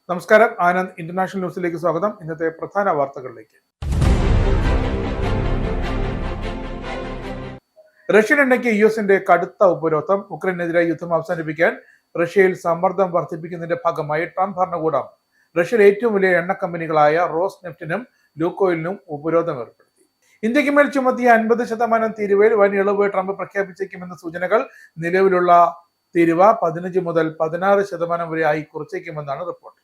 നമസ്കാരം. ആനന്ദ് ഇന്റർനാഷണൽ ന്യൂസിലേക്ക് സ്വാഗതം. ഇന്നത്തെ പ്രധാന വാർത്തകളിലേക്ക്. റഷ്യൻ എണ്ണയ്ക്ക് യുഎസിന്റെ കടുത്ത ഉപരോധം. ഉക്രൈനെതിരെ യുദ്ധം അവസാനിപ്പിക്കാൻ റഷ്യയിൽ സമ്മർദ്ദം വർദ്ധിപ്പിക്കുന്നതിന്റെ ഭാഗമായി ട്രംപ് ഭരണകൂടം റഷ്യയിലെ ഏറ്റവും വലിയ എണ്ണ കമ്പനികളായ റോസ് നെഫ്റ്റിനും ലൂക്കോയിലിനും ഉപരോധം ഏർപ്പെടുത്തി. ഇന്ത്യക്ക് മേൽ ചുമത്തിയ 50% തീരുവയിൽ വൻ ഇളവ് ട്രംപ് പ്രഖ്യാപിച്ചേക്കുമെന്ന സൂചനകൾ. നിലവിലുള്ള തീരുവ 15 മുതൽ 16% വരെ ആയി കുറച്ചേക്കുമെന്നാണ് റിപ്പോർട്ട്.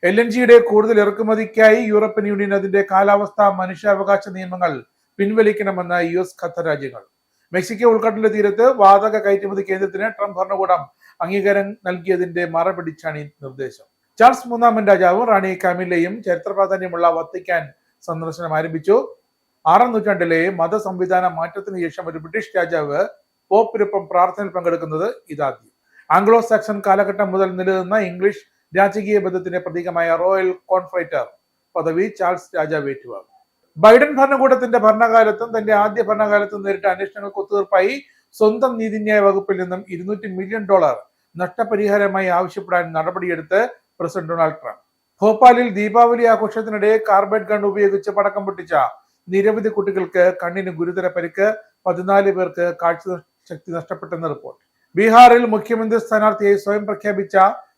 LNGയുടെ കൂടുതൽ ഇറക്കുമതിക്കായി യൂറോപ്യൻ യൂണിയൻ അതിന്റെ കാലാവസ്ഥാ മനുഷ്യാവകാശ നിയമങ്ങൾ പിൻവലിക്കണമെന്ന് US, ഖത്തർ രാജ്യങ്ങൾ. മെക്സിക്കോ ഉൾക്കടലിന്റെ തീരത്ത് വാതക കയറ്റുമതി കേന്ദ്രത്തിന് ട്രംപ് ഭരണകൂടം അംഗീകാരം നൽകിയതിന്റെ മറപിടിച്ചാണ് ഈ നിർദ്ദേശം. ചാൾസ് മൂന്നാമൻ രാജാവും റാണി കാമില്ലയും ചരിത്ര പ്രാധാന്യമുള്ള വത്തിക്കാൻ സന്ദർശനം ആരംഭിച്ചു. 6ാം നൂറ്റാണ്ടിലെ മതസംവിധാന മാറ്റത്തിന് ശേഷം ഒരു ബ്രിട്ടീഷ് രാജാവ് പോപ്പിനൊപ്പം പ്രാർത്ഥനയിൽ പങ്കെടുക്കുന്നത് ഇതാദ്യം. ആംഗ്ലോ സാക്സൺ കാലഘട്ടം മുതൽ നിലനിന്ന ഇംഗ്ലീഷ് രാജകീയ ബന്ധത്തിന്റെ പ്രതീകമായ റോയൽ കോൺഫറേറ്റർ പദവി ചാൾസ് രാജാവ് ഏറ്റുവാങ്ങും. ബൈഡൻ ഭരണകൂടത്തിന്റെ ഭരണകാലത്തും തന്റെ ആദ്യ ഭരണകാലത്തും നേരിട്ട അന്വേഷണങ്ങൾക്ക് ഒത്തുതീർപ്പായി സ്വന്തം നീതിന്യായ വകുപ്പിൽ നിന്നും $200 മില്യൺ നഷ്ടപരിഹാരമായി ആവശ്യപ്പെടാൻ നടപടിയെടുത്ത് പ്രസിഡന്റ് ഡൊണാൾഡ് ട്രംപ്. ഭോപ്പാലിൽ ദീപാവലി ആഘോഷത്തിനിടെ കാർബൈഡ് ഗൺ ഉപയോഗിച്ച് പടക്കം പൊട്ടിച്ച നിരവധി കുട്ടികൾക്ക് കണ്ണിന് ഗുരുതര പരിക്ക്. 14 പേർക്ക് കാഴ്ചശക്തി നഷ്ടപ്പെട്ടെന്ന് റിപ്പോർട്ട്. ബീഹാറിൽ മുഖ്യമന്ത്രി സ്ഥാനാർത്ഥിയായി സ്വയം പ്രഖ്യാപിച്ച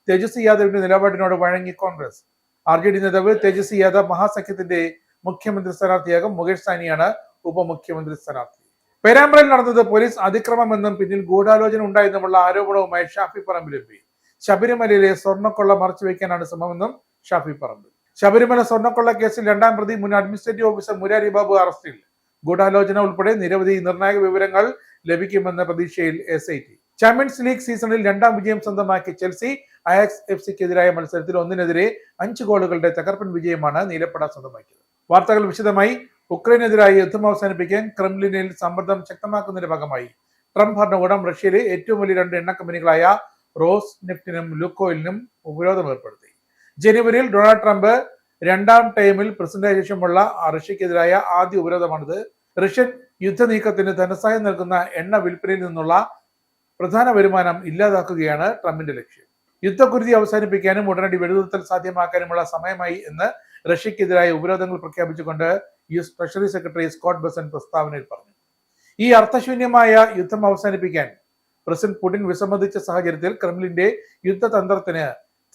തേജസ്വി യാദവിന്റെ നിലപാടിനോട് വഴങ്ങി കോൺഗ്രസ്. RJD നേതാവ് തേജസ്വി യാദവ് മഹാസഖ്യത്തിന്റെ മുഖ്യമന്ത്രി സ്ഥാനാർത്ഥിയാകും. മുകേഷ് സാനിയാണ് ഉപമുഖ്യമന്ത്രി സ്ഥാനാർത്ഥി. പേരാമ്പ്രയിൽ നടന്നത് പോലീസ് അതിക്രമമെന്നും പിന്നിൽ ഗൂഢാലോചന ഉണ്ടായെന്നുമുള്ള ആരോപണവുമായി ഷാഫി പറമ്പിൽ MP. ശബരിമലയിലെ സ്വർണ്ണക്കൊള്ള മറച്ചുവെക്കാനാണ് ശ്രമമെന്നും ഷാഫി പറമ്പിൽ. ശബരിമല സ്വർണ്ണക്കൊള്ള കേസിൽ 2ാം പ്രതി മുൻ അഡ്മിനിസ്ട്രേറ്റീവ് ഓഫീസർ മുരാരി ബാബു അറസ്റ്റിൽ. ഗൂഢാലോചന ഉൾപ്പെടെ നിരവധി നിർണായക വിവരങ്ങൾ ലഭിക്കുമെന്ന പ്രതീക്ഷയിൽ SIT. ചാമ്പ്യൻസ് ലീഗ് സീസണിൽ 2ാം വിജയം സ്വന്തമാക്കിയ ചെൽസി അയാക്സ് FCക്കെതിരായ മത്സരത്തിൽ 1-നെതിരെ 5 ഗോളുകളുടെ തകർപ്പൻ വിജയമാണ് നീലപ്പട സ്വന്തമാക്കിയത്. വാർത്തകൾ വിശദമായി. ഉക്രൈനെതിരായി യുദ്ധം അവസാനിപ്പിക്കാൻ ക്രെംലിനിൽ സമ്മർദ്ദം ശക്തമാക്കുന്നതിന്റെ ഭാഗമായി ട്രംപ് ഭരണകൂടം റഷ്യയിലെ ഏറ്റവും വലിയ 2 എണ്ണ കമ്പനികളായ റോസ് നെഫ്റ്റിനും ലൂക്കോയിലിനും ഉപരോധം ഏർപ്പെടുത്തി. ജനുവരിയിൽ ഡൊണാൾഡ് ട്രംപ് 2ാം ടൈമിൽ പ്രസിഡന്റായ ശേഷമുള്ള റഷ്യക്കെതിരായ ആദ്യ ഉപരോധമാണിത്. റഷ്യൻ യുദ്ധനീക്കത്തിന് ധനസഹായം നൽകുന്ന എണ്ണ വിൽപ്പനയിൽ നിന്നുള്ള പ്രധാന വരുമാനം ഇല്ലാതാക്കുകയാണ് ട്രംപിന്റെ ലക്ഷ്യം. യുദ്ധക്കുരുതി അവസാനിപ്പിക്കാനും ഉടനടി വെടിനിർത്തൽ സാധ്യമാക്കാനുമുള്ള സമയമായി എന്ന് റഷ്യക്കെതിരായ ഉപരോധങ്ങൾ പ്രഖ്യാപിച്ചുകൊണ്ട് US treasury secretary Scott Bessent പ്രസ്താവനയിൽ പറഞ്ഞു. ഈ അർത്ഥശൂന്യമായ യുദ്ധം അവസാനിപ്പിക്കാൻ പ്രസിഡന്റ് പുടിൻ വിസമ്മതിച്ച സാഹചര്യത്തിൽ ക്രെംലിന്റെ യുദ്ധതന്ത്രത്തിന്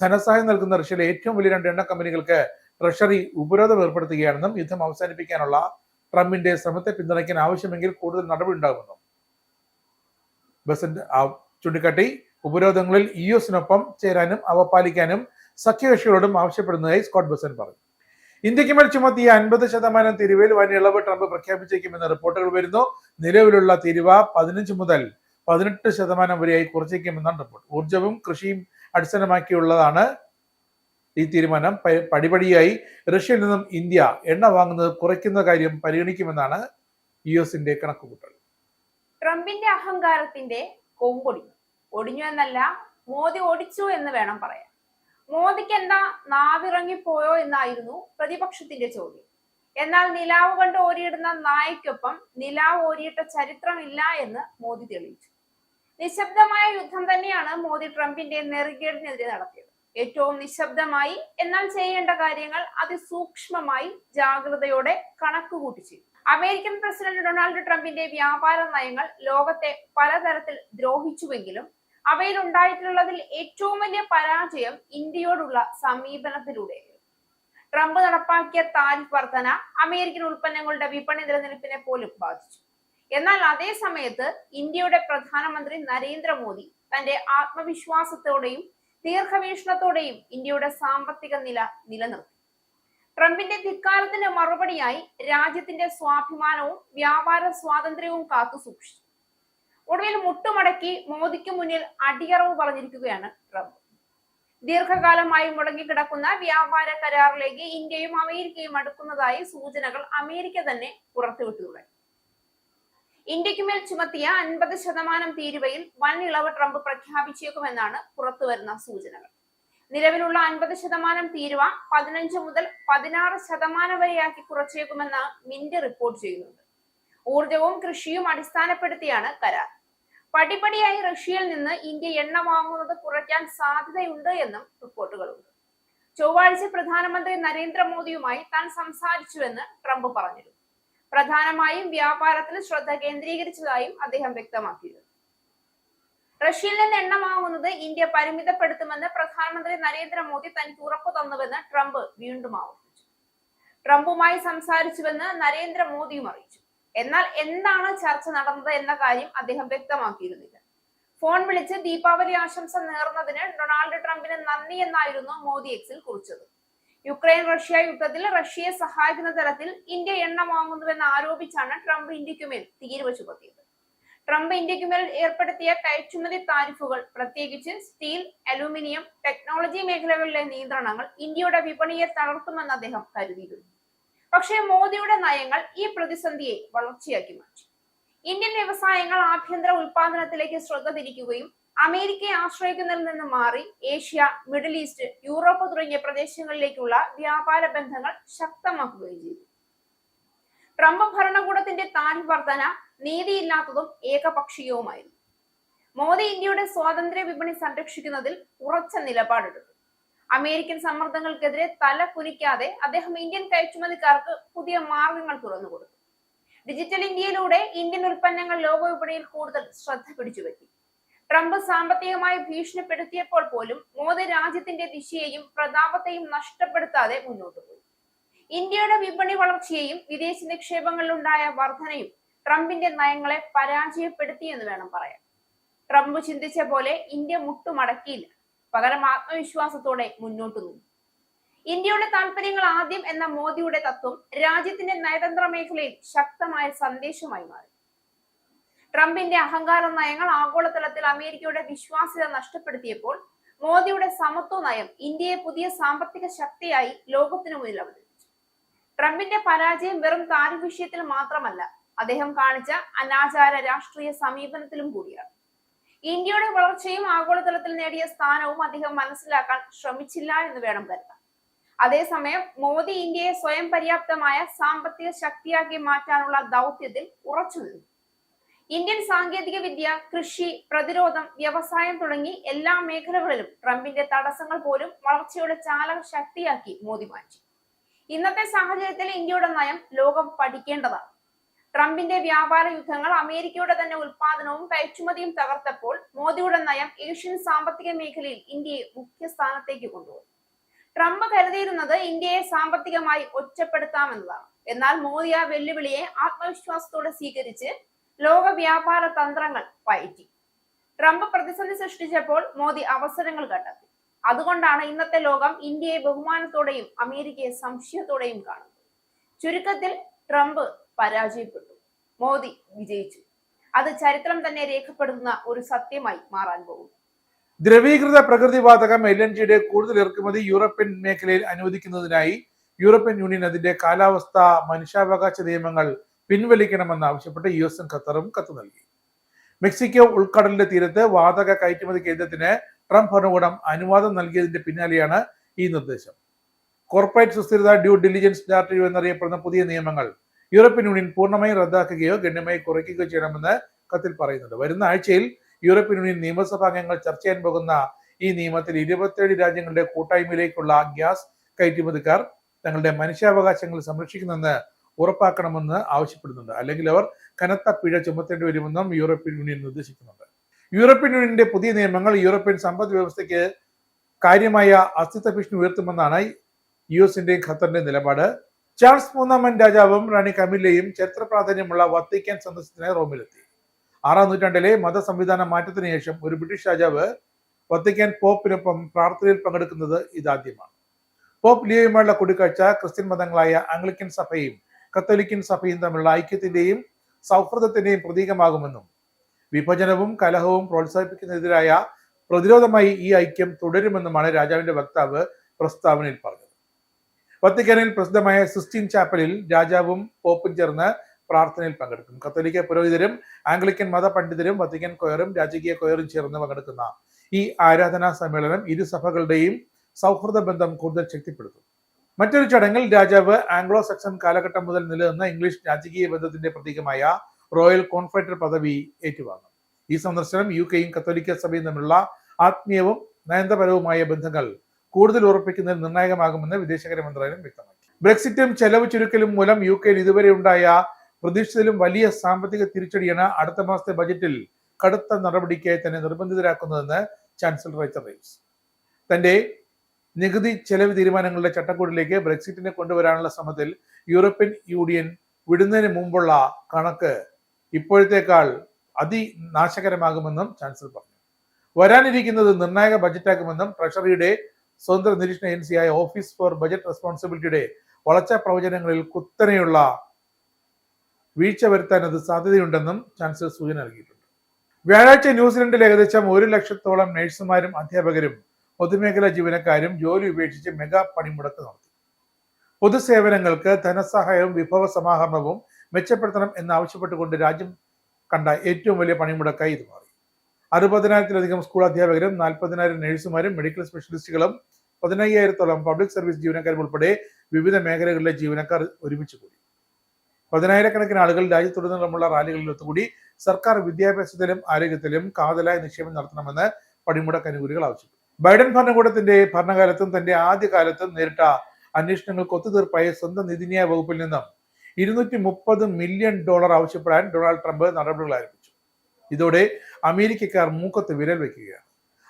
ധനസഹായം നൽകുന്ന റഷ്യയിലെ ഏറ്റവും വലിയ 2 എണ്ണ കമ്പനികൾക്ക് ട്രഷറി ഉപരോധം ഏർപ്പെടുത്തുകയാണെന്നും യുദ്ധം അവസാനിപ്പിക്കാനുള്ള ട്രംപിന്റെ ശ്രമത്തെ പിന്തുണയ്ക്കാൻ ആവശ്യമെങ്കിൽ കൂടുതൽ നടപടി ഉണ്ടാകുമെന്നും ബെസന്റ് ചൂണ്ടിക്കാട്ടി. ഉപരോധങ്ങളിൽ US-നൊപ്പം ചേരാനും അവ പാലിക്കാനും സഖ്യകക്ഷികളോടും ആവശ്യപ്പെടുന്നതായി സ്കോട്ട് ബെസന്റ് പറഞ്ഞു. ഇന്ത്യക്ക് മേൽ ചുമത്തിയ 50% തീരുവയിൽ വൻ ഇളവ് ട്രംപ് പ്രഖ്യാപിച്ചേക്കുമെന്ന് റിപ്പോർട്ടുകൾ വരുന്നു. നിലവിലുള്ള തീരുവ 15 മുതൽ 18% വരെയായി കുറച്ചേക്കുമെന്നാണ് റിപ്പോർട്ട്. ഊർജ്ജവും കൃഷിയും അടിസ്ഥാനമാക്കിയുള്ളതാണ് ഈ തീരുമാനം. പടിപടിയായി റഷ്യയിൽ നിന്നും ഇന്ത്യ എണ്ണ വാങ്ങുന്നത് കുറയ്ക്കുന്ന കാര്യം പരിഗണിക്കുമെന്നാണ് US-ന്റെ കണക്കുകൂട്ടൽ. ട്രംപിന്റെ അഹങ്കാരത്തിന്റെ കൊമ്പൊടിഞ്ഞു. ഒടിഞ്ഞു എന്നല്ല, മോദി ഒടിച്ചു എന്ന് വേണം പറയാൻ. മോദിക്ക് എന്താ നാവിറങ്ങിപ്പോയോ എന്നായിരുന്നു പ്രതിപക്ഷത്തിന്റെ ചോദ്യം. എന്നാൽ നിലാവ് കണ്ട് ഓരിയിടുന്ന നായ്ക്കൊപ്പം നിലാവ് ഓരിയിട്ട ചരിത്രമില്ല എന്ന് മോദി തെളിയിച്ചു. നിശബ്ദമായ യുദ്ധം തന്നെയാണ് മോദി ട്രംപിന്റെ നെറുകേടിനെതിരെ നടത്തിയത്. ഏറ്റവും നിശബ്ദമായി, എന്നാൽ ചെയ്യേണ്ട കാര്യങ്ങൾ അതിസൂക്ഷ്മമായി ജാഗ്രതയോടെ കണക്കുകൂട്ടി ചെയ്തു. അമേരിക്കൻ പ്രസിഡന്റ് ഡൊണാൾഡ് ട്രംപിന്റെ വ്യാപാര നയങ്ങൾ ലോകത്തെ പലതരത്തിൽ ദ്രോഹിച്ചുവെങ്കിലും അവയിൽ ഉണ്ടായിട്ടുള്ളതിൽ ഏറ്റവും വലിയ പരാജയം ഇന്ത്യയോടുള്ള സമീപനത്തിലൂടെയായിരുന്നു. ട്രംപ് നടപ്പാക്കിയ താരിഫ് വർധന അമേരിക്കൻ ഉൽപ്പന്നങ്ങളുടെ വിപണി നിലനിൽപ്പിനെ പോലും ബാധിച്ചു. എന്നാൽ അതേ സമയത്ത് ഇന്ത്യയുടെ പ്രധാനമന്ത്രി നരേന്ദ്രമോദി തന്റെ ആത്മവിശ്വാസത്തോടെയും ദീർഘവീക്ഷണത്തോടെയും ഇന്ത്യയുടെ സാമ്പത്തിക നില നിലനിർത്തി. ട്രംപിന്റെ ധിക്കാരത്തിന് മറുപടിയായി രാജ്യത്തിന്റെ സ്വാഭിമാനവും വ്യാപാര സ്വാതന്ത്ര്യവും കാത്തു സൂക്ഷിച്ചു. ഒടുവിൽ മുട്ടുമടക്കി മോദിക്ക് മുന്നിൽ അടിയറവ് പറഞ്ഞിരിക്കുകയാണ് ട്രംപ്. ദീർഘകാലമായി മുടങ്ങിക്കിടക്കുന്ന വ്യാപാര കരാറിലേക്ക് ഇന്ത്യയും അമേരിക്കയും അടുക്കുന്നതായി സൂചനകൾ അമേരിക്ക തന്നെ പുറത്തുവിട്ടു തുടങ്ങി. ഇന്ത്യക്കുമേൽ ചുമത്തിയ 50% തീരുവയിൽ വൻ ഇളവ് ട്രംപ് പ്രഖ്യാപിച്ചേക്കുമെന്നാണ് പുറത്തുവരുന്ന സൂചനകൾ. നിലവിലുള്ള 50% തീരുവ 15 മുതൽ 16% വരെയാക്കി കുറച്ചേക്കുമെന്ന് മിന്റ് റിപ്പോർട്ട് ചെയ്യുന്നുണ്ട്. ഊർജവും കൃഷിയും അടിസ്ഥാനപ്പെടുത്തിയാണ് കരാർ. പടിപടിയായി റഷ്യയിൽ നിന്ന് ഇന്ത്യ എണ്ണ വാങ്ങുന്നത് കുറയ്ക്കാൻ സാധ്യതയുണ്ട് എന്നും റിപ്പോർട്ടുകളുണ്ട്. ചൊവ്വാഴ്ച പ്രധാനമന്ത്രി നരേന്ദ്രമോദിയുമായി താൻ സംസാരിച്ചുവെന്ന് ട്രംപ് പറഞ്ഞിരുന്നു. പ്രധാനമായും വ്യാപാരത്തിൽ ശ്രദ്ധ കേന്ദ്രീകരിച്ചതായും അദ്ദേഹം വ്യക്തമാക്കിയിരുന്നു. റഷ്യയിൽ നിന്ന് എണ്ണ വാങ്ങുന്നത് ഇന്ത്യ പരിമിതപ്പെടുത്തുമെന്ന് പ്രധാനമന്ത്രി നരേന്ദ്രമോദി തനിക്ക് ഉറപ്പു തന്നുവെന്ന് ട്രംപ് വീണ്ടും ആവർത്തിച്ചു. ട്രംപുമായി സംസാരിച്ചുവെന്ന് നരേന്ദ്രമോദിയും അറിയിച്ചു. എന്നാൽ എന്താണ് ചർച്ച നടന്നത് എന്ന കാര്യം അദ്ദേഹം വ്യക്തമാക്കിയിരുന്നില്ല. ഫോൺ വിളിച്ച് ദീപാവലി ആശംസ നേർന്നതിന് ഡൊണാൾഡ് ട്രംപിന് നന്ദി എന്നായിരുന്നു മോദി എക്സിൽ കുറിച്ചത്. യുക്രൈൻ റഷ്യ യുദ്ധത്തിൽ റഷ്യയെ സഹായിക്കുന്ന തരത്തിൽ ഇന്ത്യ എണ്ണ വാങ്ങുന്നുവെന്ന് ആരോപിച്ചാണ് ട്രംപ് ഇന്ത്യക്കുമേൽ തീരുവ ചുമത്തിയത്. ട്രംപ് ഇന്ത്യക്കുമേൽ ഏർപ്പെടുത്തിയ കയറ്റുമതി താരിഫുകൾ, പ്രത്യേകിച്ച് സ്റ്റീൽ, അലൂമിനിയം, ടെക്നോളജി മേഖലകളിലെ നിയന്ത്രണങ്ങൾ ഇന്ത്യയുടെ വിപണിയെ തളർത്തുമെന്ന് അദ്ദേഹം കരുതിയിരുന്നു. പക്ഷേ മോദിയുടെ നയങ്ങൾ ഈ പ്രതിസന്ധിയെ വളർച്ചയാക്കി മാറ്റി. ഇന്ത്യൻ വ്യവസായങ്ങൾ ആഭ്യന്തര ഉൽപാദനത്തിലേക്ക് ശ്രദ്ധ തിരിക്കുകയും അമേരിക്കയെ ആശ്രയിക്കുന്നതിൽ നിന്ന് മാറി ഏഷ്യ, മിഡിൽ ഈസ്റ്റ്, യൂറോപ്പ് തുടങ്ങിയ പ്രദേശങ്ങളിലേക്കുള്ള വ്യാപാര ബന്ധങ്ങൾ ശക്തമാക്കുകയും ചെയ്തു. ട്രംപ് ഭരണകൂടത്തിന്റെ താരിഫ് വർധന നീതിയില്ലാത്തതും ഏകപക്ഷീയവുമായിരുന്നു. മോദി ഇന്ത്യയുടെ സ്വാതന്ത്ര്യ വിപണി സംരക്ഷിക്കുന്നതിൽ ഉറച്ച നിലപാടെടുത്തു. അമേരിക്കൻ സമ്മർദ്ദങ്ങൾക്കെതിരെ തല കുനിക്കാതെ അദ്ദേഹം ഇന്ത്യൻ കയറ്റുമതിക്കാർക്ക് പുതിയ മാർഗങ്ങൾ തുറന്നുകൊടുത്തു. ഡിജിറ്റൽ ഇന്ത്യയിലൂടെ ഇന്ത്യൻ ഉൽപ്പന്നങ്ങൾ ലോക വിപണിയിൽ കൂടുതൽ ശ്രദ്ധ പിടിച്ചുപറ്റി. ട്രംപ് സാമ്പത്തികമായി ഭീഷണിപ്പെടുത്തിയപ്പോൾ പോലും മോദി രാജ്യത്തിന്റെ ദിശയെയും പ്രതാപത്തെയും നഷ്ടപ്പെടുത്താതെ മുന്നോട്ട് പോയി. ഇന്ത്യയുടെ വിപണി വളർച്ചയെയും വിദേശ നിക്ഷേപങ്ങളിലുണ്ടായ വർധനയും ട്രംപിന്റെ നയങ്ങളെ പരാജയപ്പെടുത്തിയെന്ന് വേണം പറയാൻ. ട്രംപ് ചിന്തിച്ച പോലെ ഇന്ത്യ മുട്ടുമടക്കിയില്ല, പകരം ആത്മവിശ്വാസത്തോടെ മുന്നോട്ട് നീങ്ങി. ഇന്ത്യയുടെ താല്പര്യങ്ങൾ ആദ്യം എന്ന മോദിയുടെ തത്വം രാജ്യത്തിന്റെ നയതന്ത്ര മേഖലയിൽ ശക്തമായ സന്ദേശമായി മാറി. ട്രംപിന്റെ അഹങ്കാര നയങ്ങൾ ആഗോളതലത്തിൽ അമേരിക്കയുടെ വിശ്വാസ്യത നഷ്ടപ്പെടുത്തിയപ്പോൾ മോദിയുടെ സമത്വ നയം ഇന്ത്യയെ പുതിയ സാമ്പത്തിക ശക്തിയായി ലോകത്തിനു മുന്നിൽ അവതരിപ്പിച്ചു. ട്രംപിന്റെ പരാജയം വെറും താരിഫ് വിഷയത്തിൽ മാത്രമല്ല, അദ്ദേഹം കാണിച്ച അനാചാര രാഷ്ട്രീയ സമീപനത്തിലും കൂടിയാണ്. ഇന്ത്യയുടെ വളർച്ചയും ആഗോളതലത്തിൽ നേടിയ സ്ഥാനവും അദ്ദേഹം മനസ്സിലാക്കാൻ ശ്രമിച്ചില്ല എന്ന് വേണം കരുതാൻ. അതേസമയം മോദി ഇന്ത്യയെ സ്വയം പര്യാപ്തമായ സാമ്പത്തിക ശക്തിയാക്കി മാറ്റാനുള്ള ദൗത്യത്തിൽ ഉറച്ചു നിന്നു. ഇന്ത്യൻ സാങ്കേതിക വിദ്യ, കൃഷി, പ്രതിരോധം, വ്യവസായം തുടങ്ങി എല്ലാ മേഖലകളിലും ട്രംപിന്റെ തടസ്സങ്ങൾ പോലും വളർച്ചയുടെ ചാലക ശക്തിയാക്കി മോദി മാറ്റി. ഇന്നത്തെ സാഹചര്യത്തിൽ ഇന്ത്യയുടെ നയം ലോകം പഠിക്കേണ്ടതാണ്. ട്രംപിന്റെ വ്യാപാര യുദ്ധങ്ങൾ അമേരിക്കയുടെ തന്നെ ഉൽപാദനവും കയറ്റുമതിയും തകർത്തപ്പോൾ മോദിയുടെ നയം ഏഷ്യൻ സാമ്പത്തിക മേഖലയിൽ ഇന്ത്യയെ മുഖ്യ സ്ഥാനത്തേക്ക് കൊണ്ടുപോയി. ട്രംപ് കരുതിയിരുന്നത് ഇന്ത്യയെ സാമ്പത്തികമായി ഒറ്റപ്പെടുത്താമെന്നതാണ്. എന്നാൽ മോദി ആ വെല്ലുവിളിയെ ആത്മവിശ്വാസത്തോടെ സ്വീകരിച്ച് ലോക വ്യാപാര തന്ത്രങ്ങൾ പയറ്റി. ട്രംപ് പ്രതിസന്ധി സൃഷ്ടിച്ചപ്പോൾ മോദി അവസരങ്ങൾ കണ്ടെത്തി. അതുകൊണ്ടാണ് ഇന്നത്തെ ലോകം ഇന്ത്യയെ ബഹുമാനത്തോടെയും അമേരിക്കയെ സംശയത്തോടെയും കാണുന്നത്. ചുരുക്കത്തിൽ ട്രംപ് പരാജയപ്പെട്ടു, മോദി വിജയിച്ചു. അത് ചരിത്രം തന്നെ രേഖപ്പെടുത്തുന്ന ഒരു സത്യമായി മാറാൻ പോകും. ദ്രവീകൃത പ്രകൃതിവാതകം LNGയുടെ കൂടുതൽ ഇറക്കുമതി യൂറോപ്യൻ മേഖലയിൽ അനുവദിക്കുന്നതിനായി യൂറോപ്യൻ യൂണിയൻ അതിന്റെ കാലാവസ്ഥ മനുഷ്യാവകാശ നിയമങ്ങൾ പിൻവലിക്കണമെന്ന് ആവശ്യപ്പെട്ട് US-ഉം ഖത്തറും കത്ത് നൽകി. മെക്സിക്കോ ഉൾക്കടലിന്റെ തീരത്ത് വാതക കയറ്റുമതി കേന്ദ്രത്തിന് ട്രംപ് ഭരണകൂടം അനുവാദം നൽകിയതിന്റെ പിന്നാലെയാണ് ഈ നിർദ്ദേശം. കോർപ്പറേറ്റ് സുസ്ഥിരത ഡ്യൂ ഡിലിജൻസ് ഡയറക്റ്റീവ് എന്നറിയപ്പെടുന്ന പുതിയ നിയമങ്ങൾ യൂറോപ്യൻ യൂണിയൻ പൂർണ്ണമായും റദ്ദാക്കുകയോ ഗണ്യമായി കുറയ്ക്കുകയോ ചെയ്യണമെന്ന് കത്തിൽ പറയുന്നുണ്ട്. വരുന്ന ആഴ്ചയിൽ യൂറോപ്യൻ യൂണിയൻ നിയമസഭാംഗങ്ങൾ ചർച്ച ചെയ്യാൻ പോകുന്ന ഈ നിയമത്തിൽ 27 രാജ്യങ്ങളുടെ കൂട്ടായ്മയിലേക്കുള്ള ഗ്യാസ് കയറ്റുമതിക്കാർ തങ്ങളുടെ മനുഷ്യാവകാശങ്ങൾ സംരക്ഷിക്കുന്നെന്ന് ഉറപ്പാക്കണമെന്ന് ആവശ്യപ്പെടുന്നുണ്ട്. അല്ലെങ്കിൽ അവർ കനത്ത പിഴ ചുമത്തേണ്ടി വരുമെന്നും യൂറോപ്യൻ യൂണിയൻ നിർദ്ദേശിക്കുന്നുണ്ട്. യൂറോപ്യൻ യൂണിയന്റെ പുതിയ നിയമങ്ങൾ യൂറോപ്യൻ സമ്പദ് വ്യവസ്ഥയ്ക്ക് കാര്യമായ അസ്തിത്വ ഭീഷണി ഉയർത്തുമെന്നാണ് US-ന്റെയും ഖത്തറിന്റെയും നിലപാട്. ചാൾസ് മൂന്നാമൻ രാജാവും റാണി കമില്ലയും ചരിത്ര പ്രാധാന്യമുള്ള വത്തിക്കാൻ സന്ദർശനത്തിനായി റോമിലെത്തി. 6-ാം നൂറ്റാണ്ടിലെ മതസംവിധാന മാറ്റത്തിന് ശേഷം ഒരു ബ്രിട്ടീഷ് രാജാവ് വത്തിക്കാൻ പോപ്പിനൊപ്പം പ്രാർത്ഥനയിൽ പങ്കെടുക്കുന്നത് ഇതാദ്യമാണ്. പോപ്പ് ലിയോയുമായുള്ള കൂടിക്കാഴ്ച ക്രിസ്ത്യൻ മതങ്ങളായ ആംഗ്ലിക്കൻ സഭയും കത്തോലിക്കൻ സഭയും തമ്മിലുള്ള ഐക്യത്തിന്റെയും സൗഹൃദത്തിന്റെയും പ്രതീകമാകുമെന്നും വിഭജനവും കലഹവും പ്രോത്സാഹിപ്പിക്കുന്നതിനെതിരായ പ്രതിരോധമായി ഈ ഐക്യം തുടരുമെന്നുമാണ് രാജാവിന്റെ വക്താവ് പ്രസ്താവനയിൽ പറഞ്ഞത്. വത്തിക്കാനിൽ പ്രസിദ്ധമായ സിസ്റ്റീൻ ചാപ്പലിൽ രാജാവും പോപ്പും ചേർന്ന് പ്രാർത്ഥനയിൽ പങ്കെടുക്കും. കത്തോലിക്ക പുരോഹിതരും ആംഗ്ലിക്കൻ മതപണ്ഡിതരും വത്തിക്കാൻ കൊയറും രാജകീയ കൊയറും ചേർന്ന് പങ്കെടുക്കുന്ന ഈ ആരാധനാ സമ്മേളനം ഇരു സഭകളുടെയും സൗഹൃദ ബന്ധം കൂടുതൽ ശക്തിപ്പെടുത്തും. മറ്റൊരു ചടങ്ങിൽ രാജാവ് ആംഗ്ലോ സക്സൺ കാലഘട്ടം മുതൽ നിലനിന്ന ഇംഗ്ലീഷ് രാജകീയ ബന്ധത്തിന്റെ പ്രതീകമായ റോയൽ കോൺഫെഡറേറ്റർ പദവി ഏറ്റുവാങ്ങും. ഈ സന്ദർശനം UK-യും കത്തോലിക്ക സഭയും തമ്മിലുള്ള ആത്മീയവും നയതന്ത്രപരവുമായ ബന്ധങ്ങൾ കൂടുതൽ ഉറപ്പിക്കുന്നതിൽ നിർണായകമാകുമെന്ന് വിദേശകാര്യ മന്ത്രാലയം വ്യക്തമാക്കി. ബ്രെക്സിറ്റും ചെലവ് ചുരുക്കലും മൂലം UK ഇതുവരെ ഉണ്ടായ പ്രതീക്ഷിച്ചതിലും വലിയ സാമ്പത്തിക തിരിച്ചടിയാണ് അടുത്ത മാസത്തെ ബജറ്റിൽ കടുത്ത നടപടിക്കായി തന്നെ നിർബന്ധിതരാക്കുന്നതെന്ന് ചാൻസലർ റൈച്ചൽ റീവ്സ്. തന്റെ നികുതി ചെലവ് തീരുമാനങ്ങളുടെ ചട്ടക്കൂടിലേക്ക് ബ്രെക്സിറ്റിനെ കൊണ്ടുവരാനുള്ള ശ്രമത്തിൽ യൂറോപ്യൻ യൂണിയൻ വിടുന്നതിന് മുമ്പുള്ള കണക്ക് ഇപ്പോഴത്തേക്കാൾ അതിനാശകരമാകുമെന്നും ചാൻസലർ പറഞ്ഞു. വരാനിരിക്കുന്നത് നിർണായക ബജറ്റാക്കുമെന്നും ട്രഷറിയുടെ സ്വതന്ത്ര നിരീക്ഷണ ഏജൻസിയായ ഓഫീസ് ഫോർ ബജറ്റ് റെസ്പോൺസിബിലിറ്റിയുടെ വളർച്ചാ പ്രവചനങ്ങളിൽ കുത്തനെയുള്ള വീഴ്ച വരുത്താൻ അത് സാധ്യതയുണ്ടെന്നും ചാൻസലർ സൂചന നൽകിയിട്ടുണ്ട്. വ്യാഴാഴ്ച ന്യൂസിലൻഡിൽ ഏകദേശം 1 ലക്ഷത്തോളം നഴ്സുമാരും അധ്യാപകരും പൊതുമേഖലാ ജീവനക്കാരും ജോലി ഉപേക്ഷിച്ച് മെഗാ പണിമുടക്ക് നടത്തി. പൊതുസേവനങ്ങൾക്ക് ധനസഹായവും വിഭവ സമാഹരണവും മെച്ചപ്പെടുത്തണം എന്നാവശ്യപ്പെട്ടുകൊണ്ട് രാജ്യം കണ്ട ഏറ്റവും വലിയ പണിമുടക്കായി ഇത് മാറി. 60,000-ലധികം സ്കൂൾ അധ്യാപകരും 40,000 നഴ്സുമാരും മെഡിക്കൽ സ്പെഷ്യലിസ്റ്റുകളും 15,000-ഓളം പബ്ലിക് സർവീസ് ജീവനക്കാരും ഉൾപ്പെടെ വിവിധ മേഖലകളിലെ ജീവനക്കാർ ഒരുമിച്ച് കൂടി. 10,000-കണക്കിന് ആളുകൾ രാജ്യത്തുടനീളമുള്ള റാലികളിൽ ഒത്തുകൂടി സർക്കാർ വിദ്യാഭ്യാസത്തിലും ആരോഗ്യത്തിലും കാതലായ നിക്ഷേപം നടത്തണമെന്ന് പണിമുടക്ക് അനുകൂലികൾ ആവശ്യപ്പെട്ടു. ബൈഡൻ ഭരണകൂടത്തിന്റെ ഭരണകാലത്തും തന്റെ ആദ്യകാലത്തും നേരിട്ട അന്വേഷണങ്ങൾക്ക് ഒത്തുതീർപ്പായി സ്വന്തം നീതിന്യായ വകുപ്പിൽ നിന്നും $230 മില്യൺ ആവശ്യപ്പെടാൻ ഡൊണാൾഡ് ട്രംപ് നടപടികൾ ആരംഭിച്ചു. ഇതോടെ അമേരിക്കക്കാർ മൂക്കത്ത് വിരൽ വയ്ക്കുകയാണ്.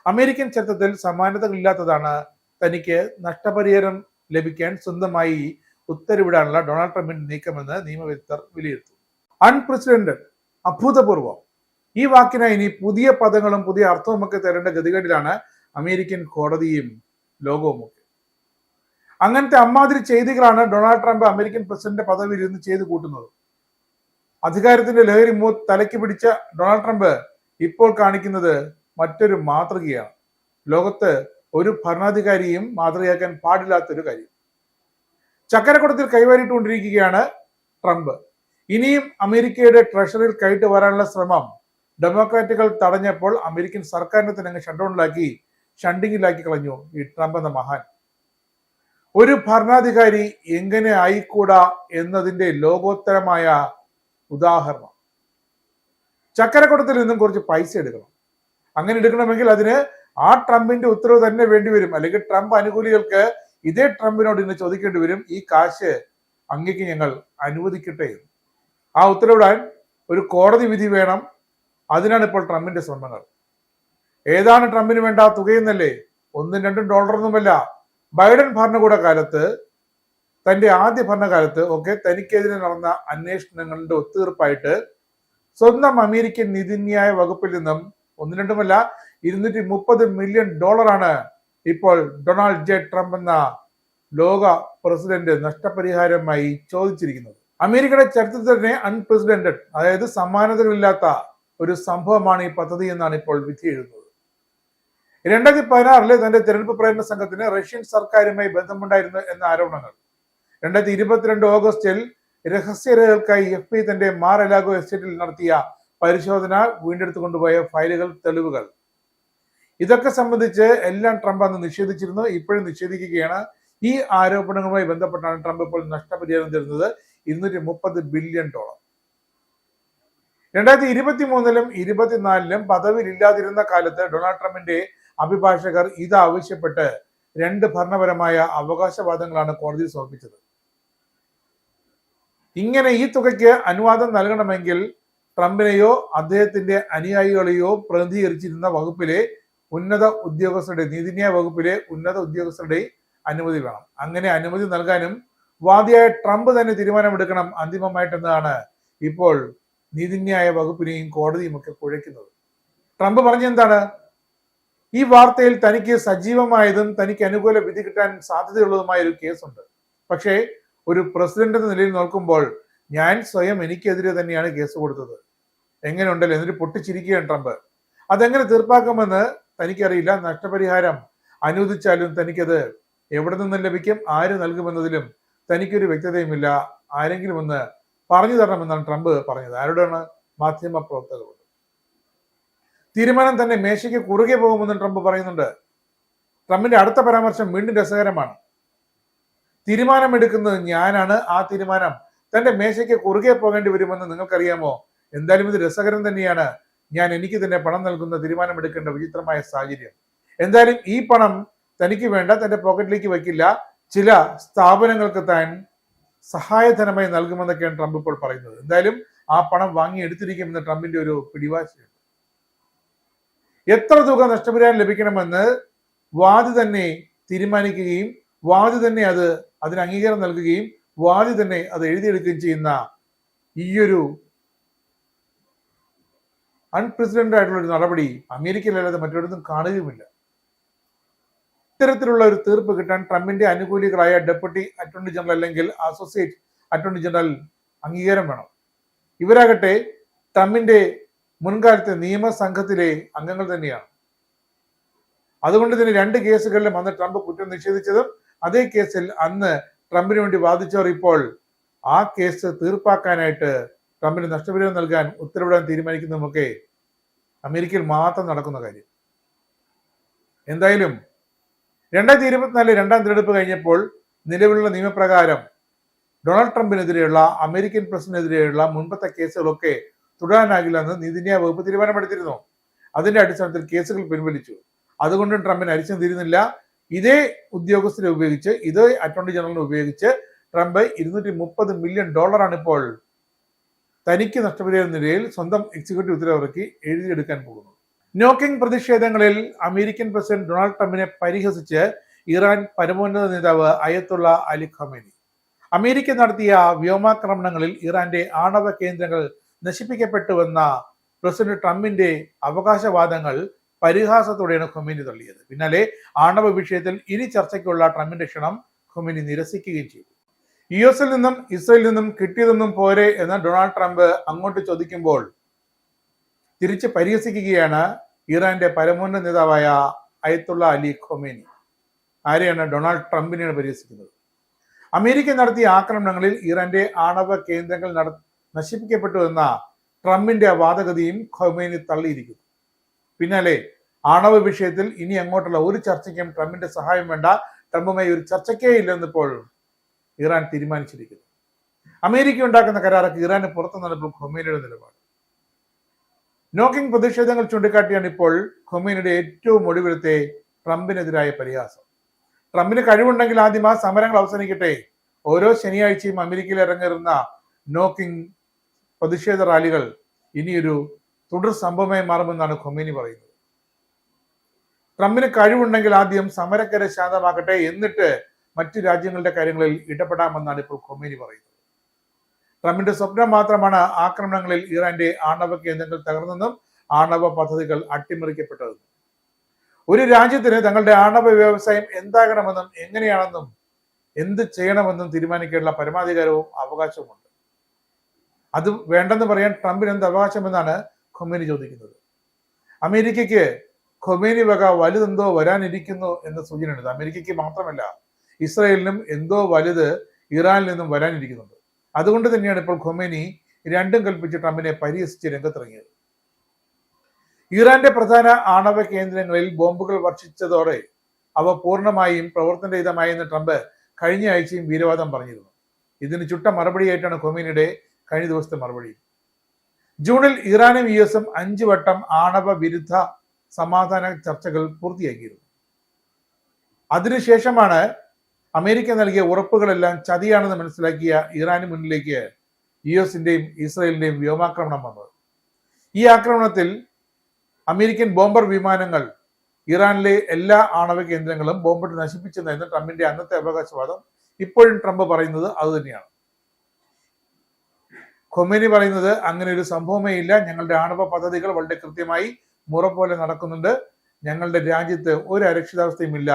അമേരിക്കൻ ചരിത്രത്തിൽ സമാനതകളില്ലാത്തതാണ് തനിക്ക് നഷ്ടപരിഹാരം ലഭിക്കാൻ സ്വന്തമായി ഉത്തരവിടാനുള്ള ഡൊണാൾഡ് ട്രംപിന്റെ നീക്കമെന്ന് നിയമവിദഗ്ധർ വിലയിരുത്തുന്നു. അൺപ്രസിഡന്റഡ്, അഭൂതപൂർവം, ഈ വാക്കിനായി ഇനി പുതിയ പദങ്ങളും പുതിയ അർത്ഥവുമൊക്കെ തരേണ്ട ഗതികേടിലാണ് അമേരിക്കൻ കോടതിയും ലോകവുമൊക്കെ. അങ്ങനത്തെ അമ്മാതിരി ചെയ്തികളാണ് ഡൊണാൾഡ് ട്രംപ് അമേരിക്കൻ പ്രസിഡന്റ് പദവിയിൽ ഇരുന്ന് ചെയ്തു കൂട്ടുന്നത്. അധികാരത്തിന്റെ ലഹരി തലയ്ക്ക് പിടിച്ച ഡൊണാൾഡ് ട്രംപ് ഇപ്പോൾ കാണിക്കുന്നത് മറ്റൊരു മാതൃകയാണ്. ലോകത്ത് ഒരു ഭരണാധികാരിയും മാതൃകയാക്കാൻ പാടില്ലാത്തൊരു കാര്യം. ചക്കരക്കുടത്തിൽ കൈവാരിയിട്ടുകൊണ്ടിരിക്കുകയാണ് ട്രംപ്. ഇനിയും അമേരിക്കയുടെ ട്രഷറിയിൽ കയറ്റി വരാനുള്ള ശ്രമം ഡെമോക്രാറ്റുകൾ തടഞ്ഞപ്പോൾ അമേരിക്കൻ സർക്കാരിനെ തന്നെ അങ്ങ് ഷട്ട്ഡൗണിലാക്കി ഷണ്ടിങ്ങിലാക്കി കളഞ്ഞു ഈ ട്രംപ് എന്ന മഹാൻ. ഒരു ഭരണാധികാരി എങ്ങനെ ആയിക്കൂടാ എന്നതിന്റെ ലോകോത്തരമായ ഉദാഹരണം. ചക്കരക്കുടത്തിൽ നിന്നും കുറച്ച് പൈസ എടുക്കണം. അങ്ങനെ എടുക്കണമെങ്കിൽ അതിന് ആ ട്രംപിന്റെ ഉത്തരവ് തന്നെ വേണ്ടിവരും. അല്ലെങ്കിൽ ട്രംപ് അനുകൂലികൾക്ക് ഇതേ ട്രംപിനോട് ഇന്ന് ചോദിക്കേണ്ടി വരും, ഈ കാശ് അങ്ങേക്ക് ഞങ്ങൾ അനുവദിക്കട്ടെ. ആ ഉത്തരവിടാൻ ഒരു കോടതി വിധി വേണം. അതിനാണ് ഇപ്പോൾ ട്രംപിന്റെ ശ്രമങ്ങൾ. ഏതാണ് ട്രംപിന് വേണ്ട തുകയെന്നല്ലേ? $1-2 ബൈഡൻ ഭരണകൂട കാലത്ത്, തന്റെ ആദ്യ ഭരണകാലത്ത് ഒക്കെ തനിക്കെതിരെ നടന്ന അന്വേഷണങ്ങളുടെ ഒത്തുതീർപ്പായിട്ട് സ്വന്തം അമേരിക്കൻ നീതിന്യായ വകുപ്പിൽ നിന്നും $230 മില്യൺ ഇപ്പോൾ ഡൊണാൾഡ് ജെ ട്രംപ് എന്ന ലോക പ്രസിഡന്റ് നഷ്ടപരിഹാരമായി ചോദിച്ചിരിക്കുന്നത്. അമേരിക്കയുടെ ചരിത്രത്തിൽ തന്നെ അൺപ്രസിഡന്റഡ്, അതായത് സമാനതകളില്ലാത്ത ഒരു സംഭവമാണ് ഈ പദ്ധതി എന്നാണ് ഇപ്പോൾ വിധി എഴുതുന്നത്. 2016 തന്റെ തെരഞ്ഞെടുപ്പ് പ്രചരണ സംഘത്തിന് റഷ്യൻ സർക്കാരുമായി ബന്ധമുണ്ടായിരുന്നു എന്ന ആരോപണങ്ങൾ. 2022 ഓഗസ്റ്റിൽ രഹസ്യരേഖകൾക്കായി FBI തന്റെ മാർ എലാഗോ എസ്റ്റേറ്റിൽ നടത്തിയ പരിശോധന വീണ്ടെടുത്തു കൊണ്ടുപോയ ഫയലുകൾ, തെളിവുകൾ, ഇതൊക്കെ സംബന്ധിച്ച് എല്ലാം ട്രംപ് അന്ന് നിഷേധിച്ചിരുന്നു. ഇപ്പോഴും നിഷേധിക്കുകയാണ്. ഈ ആരോപണങ്ങളുമായി ബന്ധപ്പെട്ടാണ് ട്രംപ് ഇപ്പോൾ നഷ്ടപരിഹാരം തരുന്നത് $230 ബില്യൺ. 2023-ലും 2024-ലും പദവിയിലില്ലാതിരുന്ന കാലത്ത് ഡൊണാൾഡ് ട്രംപിന്റെ അഭിഭാഷകർ ഇതാവശ്യപ്പെട്ട് 2 ഭരണപരമായ അവകാശവാദങ്ങളാണ് കോടതിയിൽ സമർപ്പിച്ചത്. ഇങ്ങനെ ഈ തുകയ്ക്ക് അനുവാദം നൽകണമെങ്കിൽ ട്രംപിനെയോ അദ്ദേഹത്തിന്റെ അനുയായികളെയോ പ്രതിനിധീകരിച്ചിരുന്ന വകുപ്പിലെ ഉന്നത ഉദ്യോഗസ്ഥരുടെ, നീതിന്യായ വകുപ്പിലെ ഉന്നത ഉദ്യോഗസ്ഥരുടെ അനുമതി വേണം. അങ്ങനെ അനുമതി നൽകാനും വാദിയായ ട്രംപ് തന്നെ തീരുമാനമെടുക്കണം അന്തിമമായിട്ടെന്നതാണ് ഇപ്പോൾ നീതിന്യായ വകുപ്പിനെയും കോടതിയും ഒക്കെ കുഴയ്ക്കുന്നത്. ട്രംപ് പറഞ്ഞെന്താണ്? ഈ വാർത്തയിൽ തനിക്ക് സജീവമായതും തനിക്ക് അനുകൂല വിധി കിട്ടാൻ സാധ്യതയുള്ളതുമായ ഒരു കേസുണ്ട്. പക്ഷേ ഒരു പ്രസിഡന്റ് എന്ന നിലയിൽ നോക്കുമ്പോൾ ഞാൻ സ്വയം എനിക്കെതിരെ തന്നെയാണ് കേസ് കൊടുത്തത്. എങ്ങനെയുണ്ടല്ലോ, എന്നിട്ട് പൊട്ടിച്ചിരിക്കുകയാണ് ട്രംപ്. അതെങ്ങനെ തീർപ്പാക്കുമെന്ന് തനിക്കറിയില്ല. നഷ്ടപരിഹാരം അനുവദിച്ചാലും തനിക്കത് എവിടെ നിന്നും ലഭിക്കും, ആര് നൽകുമെന്നതിലും തനിക്കൊരു വ്യക്തതയുമില്ല. ആരെങ്കിലും ഒന്ന് പറഞ്ഞു തരണമെന്നാണ് ട്രംപ് പറഞ്ഞത്. ആരോടാണ്? മാധ്യമ പ്രവർത്തകരോട്. തീരുമാനം തന്നെ മേശയ്ക്ക് കുറുകെ പോകുമെന്ന് ട്രംപ് പറയുന്നുണ്ട്. ട്രംപിന്റെ അടുത്ത പരാമർശം വീണ്ടും രസകരമാണ്. തീരുമാനമെടുക്കുന്നത് ഞാനാണ്, ആ തീരുമാനം തന്റെ മേശയ്ക്ക് കുറുകെ പോകേണ്ടി വരുമെന്ന് നിങ്ങൾക്കറിയാമോ? എന്തായാലും ഇത് രസകരം തന്നെയാണ്. എനിക്ക് തന്നെ പണം നൽകുന്ന തീരുമാനമെടുക്കേണ്ട വിചിത്രമായ സാഹചര്യം. എന്തായാലും ഈ പണം തനിക്ക് വേണ്ട തന്റെ പോക്കറ്റിലേക്ക് വയ്ക്കില്ല, ചില സ്ഥാപനങ്ങൾക്ക് താൻ സഹായധനമായി നൽകുമെന്നൊക്കെയാണ് ട്രംപ് ഇപ്പോൾ പറയുന്നത്. എന്തായാലും ആ പണം വാങ്ങിയെടുത്തിരിക്കുമെന്ന് ട്രംപിന്റെ ഒരു പിടിവാശിയുണ്ട്. എത്ര തുക നഷ്ടപരിഹാരം ലഭിക്കണമെന്ന് വാദി തന്നെ തീരുമാനിക്കുകയും വാദി തന്നെ അതിന് അംഗീകാരം നൽകുകയും വാദി തന്നെ അത് എഴുതിയെടുക്കുകയും ചെയ്യുന്ന ഈയൊരു അൺപ്രസിഡന്റഡ് ആയിട്ടുള്ള ഒരു നടപടി അമേരിക്കയിലല്ലാതെ മറ്റൊരിടത്തും കാണുകയുമില്ല. ഇത്തരത്തിലുള്ള ഒരു തീർപ്പ് കിട്ടാൻ ട്രംപിന്റെ അനുകൂലികളായ ഡെപ്യൂട്ടി അറ്റോർണി ജനറൽ അല്ലെങ്കിൽ അസോസിയേറ്റ് അറ്റോർണി ജനറൽ അംഗീകാരം വേണം. ഇവരാകട്ടെ ട്രംപിന്റെ മുൻകാലത്തെ നിയമസംഘത്തിലെ അംഗങ്ങൾ തന്നെയാണ്. അതുകൊണ്ട് തന്നെ 2 കേസുകളിലും അന്ന് ട്രംപ് കുറ്റം നിഷേധിച്ചതും അതേ കേസിൽ അന്ന് ട്രംപിന് വേണ്ടി വാദിച്ചവർ ഇപ്പോൾ ആ കേസ് തീർപ്പാക്കാനായിട്ട് ട്രംപിന് നഷ്ടപരിഹാരം നൽകാൻ ഉത്തരവിടാൻ തീരുമാനിക്കുന്നതുമൊക്കെ അമേരിക്കയിൽ മാത്രം നടക്കുന്ന കാര്യം. എന്തായാലും 2024 രണ്ടാം തിരഞ്ഞെടുപ്പ് കഴിഞ്ഞപ്പോൾ നിലവിലുള്ള നിയമപ്രകാരം ഡൊണാൾഡ് ട്രംപിനെതിരെയുള്ള അമേരിക്കൻ പ്രസിഡന്റിനെതിരെയുള്ള മുൻപത്തെ കേസുകളൊക്കെ തുടരാനാകില്ലെന്ന് നീതിന്യായ വകുപ്പ് തീരുമാനമെടുത്തിരുന്നു. അതിന്റെ അടിസ്ഥാനത്തിൽ കേസുകൾ പിൻവലിച്ചു. അതുകൊണ്ടും ട്രംപിന് അരിശം തീരുന്നില്ല. ഇതേ ഉദ്യോഗസ്ഥരെ ഉപയോഗിച്ച്, ഇതേ അറ്റോർണി ജനറലിനെ ഉപയോഗിച്ച് ട്രംപ് $230 മില്യൺ ഇപ്പോൾ തനിക്ക് നഷ്ടപരിഹാര നിലയിൽ സ്വന്തം എക്സിക്യൂട്ടീവ് ഉത്തരവിറക്കി എഴുതിയെടുക്കാൻ പോകുന്നു. നോക്കിംഗ് പ്രതിഷേധങ്ങളിൽ അമേരിക്കൻ പ്രസിഡന്റ് ഡൊണാൾഡ് ട്രംപിനെ പരിഹസിച്ച് ഇറാൻ പരമോന്നത നേതാവ് അയത്തുള്ള അലി ഖമേനി. അമേരിക്ക നടത്തിയ വ്യോമാക്രമണങ്ങളിൽ ഇറാന്റെ ആണവ കേന്ദ്രങ്ങൾ നശിപ്പിക്കപ്പെട്ടുവെന്ന പ്രസിഡന്റ് ട്രംപിന്റെ അവകാശവാദങ്ങൾ പരിഹാസത്തോടെയാണ് ഖമേനി തള്ളിയത്. പിന്നാലെ ആണവ വിഷയത്തിൽ ഇനി ചർച്ചയ്ക്കുള്ള ട്രംപിന്റെ ക്ഷണം ഖമേനി നിരസിക്കുകയും ചെയ്തു. US നിന്നും ഇസ്രയേലിൽ നിന്നും കിട്ടിയതൊന്നും പോരെ എന്ന് ഡൊണാൾഡ് ട്രംപ് അങ്ങോട്ട് ചോദിക്കുമ്പോൾ തിരിച്ച് പരിഹസിക്കുകയാണ് ഇറാന്റെ പരമോന്നത നേതാവായ അയത്തുള്ള അലി ഖമേനി. ആരെയാണ്? ഡൊണാൾഡ് ട്രംപിനെയാണ് പരിഹസിക്കുന്നത്. അമേരിക്ക നടത്തിയ ആക്രമണങ്ങളിൽ ഇറാന്റെ ആണവ കേന്ദ്രങ്ങൾ നശിപ്പിക്കപ്പെട്ടു എന്ന ട്രംപിന്റെ വാദഗതിയും ഖമേനി തള്ളിയിരിക്കുന്നു. പിന്നാലെ ആണവ വിഷയത്തിൽ ഇനി അങ്ങോട്ടുള്ള ഒരു ചർച്ചയ്ക്കും ട്രംപിന്റെ സഹായം വേണ്ട, ട്രംപുമായി ഒരു ചർച്ചയ്ക്കേ ഇല്ലെന്ന് ഇപ്പോൾ ഇറാൻ തീരുമാനിച്ചിരിക്കുന്നു. അമേരിക്ക ഉണ്ടാക്കുന്ന കരാറൊക്കെ ഇറാന് പുറത്തു നടപ്പോൾ ഖമേനിയുടെ നിലപാട്. നോക്കിംഗ് പ്രതിഷേധങ്ങൾ ചൂണ്ടിക്കാട്ടിയാണ് ഇപ്പോൾ ഖമേനിയുടെ ഏറ്റവും ഒടുവിലത്തെ ട്രംപിനെതിരായ പരിഹാസം. ട്രംപിന് കഴിവുണ്ടെങ്കിൽ ആദ്യം ആ സമരങ്ങൾ അവസാനിക്കട്ടെ. ഓരോ ശനിയാഴ്ചയും അമേരിക്കയിൽ ഇറങ്ങേറുന്ന നോക്കിംഗ് പ്രതിഷേധ റാലികൾ ഇനിയൊരു തുടർ സംഭവമായി മാറുമെന്നാണ് ഖമേനി പറയുന്നത്. ട്രംപിന് കഴിവുണ്ടെങ്കിൽ ആദ്യം സമരക്കര ശാന്തമാക്കട്ടെ, എന്നിട്ട് മറ്റു രാജ്യങ്ങളുടെ കാര്യങ്ങളിൽ ഇടപെടാമെന്നാണ് ഇപ്പോൾ ഖമേനി പറയുന്നത്. ട്രംപിന്റെ സ്വപ്നം മാത്രമാണ് ആക്രമണങ്ങളിൽ ഇറാന്റെ ആണവ കേന്ദ്രങ്ങൾ തകർന്നെന്നും ആണവ പദ്ധതികൾ അട്ടിമറിക്കപ്പെട്ടതെന്നും. ഒരു രാജ്യത്തിന് തങ്ങളുടെ ആണവ വ്യവസായം എന്താകണമെന്നും എങ്ങനെയാണെന്നും എന്ത് ചെയ്യണമെന്നും തീരുമാനിക്കാനുള്ള പരമാധികാരവും അവകാശവുമുണ്ട്. അത് വേണ്ടെന്ന് പറയാൻ ട്രംപിന് എന്ത് അവകാശമെന്നാണ് ഖമേനി ചോദിക്കുന്നത്. അമേരിക്കയ്ക്ക് ഖമേനി വക വലുതെന്തോ വരാനിരിക്കുന്നു എന്ന സൂചനയുണ്ട്. അമേരിക്കയ്ക്ക് മാത്രമല്ല, ഇസ്രായേലിനും എന്തോ വലുത് ഇറാനിൽ നിന്നും വരാനിരിക്കുന്നുണ്ട്. അതുകൊണ്ട് തന്നെയാണ് ഇപ്പോൾ ഖമേനി രണ്ടും കൽപ്പിച്ച് ട്രംപിനെ പരിഹസിച്ച് രംഗത്തിറങ്ങിയത്. ഇറാന്റെ പ്രധാന ആണവ കേന്ദ്രങ്ങളിൽ ബോംബുകൾ വർഷിച്ചതോടെ അവ പൂർണ്ണമായും പ്രവർത്തനരഹിതമായെന്ന് ട്രംപ് കഴിഞ്ഞ ആഴ്ചയും വീരവാദം പറഞ്ഞിരുന്നു. ഇതിന് ചുട്ട മറുപടിയായിട്ടാണ് ഖമേനിയുടെ കഴിഞ്ഞ ദിവസത്തെ മറുപടി. ജൂണിൽ ഇറാനും US 5 വട്ടം ആണവ വിരുദ്ധ സമാധാന ചർച്ചകൾ പൂർത്തിയാക്കിയിരുന്നു. അതിനുശേഷമാണ് അമേരിക്ക നൽകിയ ഉറപ്പുകളെല്ലാം ചതിയാണെന്ന് മനസ്സിലാക്കിയ ഇറാന് മുന്നിലേക്ക് US-ന്റെയും ഇസ്രായേലിന്റെയും വ്യോമാക്രമണം വന്നത്. ഈ ആക്രമണത്തിൽ അമേരിക്കൻ ബോംബർ വിമാനങ്ങൾ ഇറാനിലെ എല്ലാ ആണവ കേന്ദ്രങ്ങളും ബോംബിട്ട് നശിപ്പിച്ചെന്നായിരുന്നു ട്രംപിന്റെ അന്നത്തെ അവകാശവാദം. ഇപ്പോഴും ട്രംപ് പറയുന്നത് അതുതന്നെയാണ്. ഖമേനി പറയുന്നത് അങ്ങനെ ഒരു സംഭവമേ ഇല്ല, ഞങ്ങളുടെ ആണവ പദ്ധതികൾ വളരെ കൃത്യമായി മുറ പോലെ നടക്കുന്നുണ്ട്, ഞങ്ങളുടെ രാജ്യത്ത് ഒരു അരക്ഷിതാവസ്ഥയുമില്ല,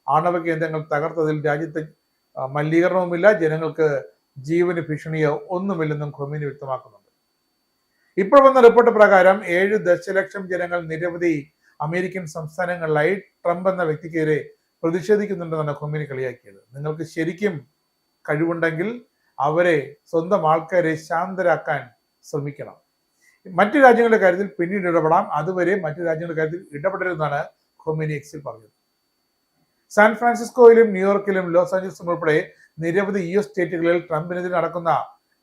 ആണവ കേന്ദ്രങ്ങൾ തകർത്തതിൽ രാജ്യത്ത് മലിനീകരണവുമില്ല, ജനങ്ങൾക്ക് ജീവന് ഭീഷണിയോ ഒന്നുമില്ലെന്നും ഖമേനി വ്യക്തമാക്കുന്നുണ്ട്. ഇപ്പോൾ വന്ന റിപ്പോർട്ട് പ്രകാരം 7 ദശലക്ഷം ജനങ്ങൾ നിരവധി അമേരിക്കൻ സംസ്ഥാനങ്ങളിലായി ട്രംപ് എന്ന വ്യക്തിക്കെതിരെ പ്രതിഷേധിക്കുന്നുണ്ടെന്നാണ് ഖമേനി കളിയാക്കിയത്. നിങ്ങൾക്ക് ശരിക്കും കഴിവുണ്ടെങ്കിൽ അവരെ, സ്വന്തം ആൾക്കാരെ ശാന്തരാക്കാൻ ശ്രമിക്കണം. മറ്റു രാജ്യങ്ങളുടെ കാര്യത്തിൽ പിന്നീട് ഇടപെടാം, അതുവരെ മറ്റു രാജ്യങ്ങളുടെ കാര്യത്തിൽ ഇടപെടരുതെന്നാണ് ഖമേനി എക്സിൽ പറഞ്ഞത്. സാൻ ഫ്രാൻസിസ്കോയിലും ന്യൂയോർക്കിലും ലോസ് ആഞ്ചലസും ഉൾപ്പെടെ നിരവധി US സ്റ്റേറ്റുകളിൽ ട്രംപിനെതിരെ നടക്കുന്ന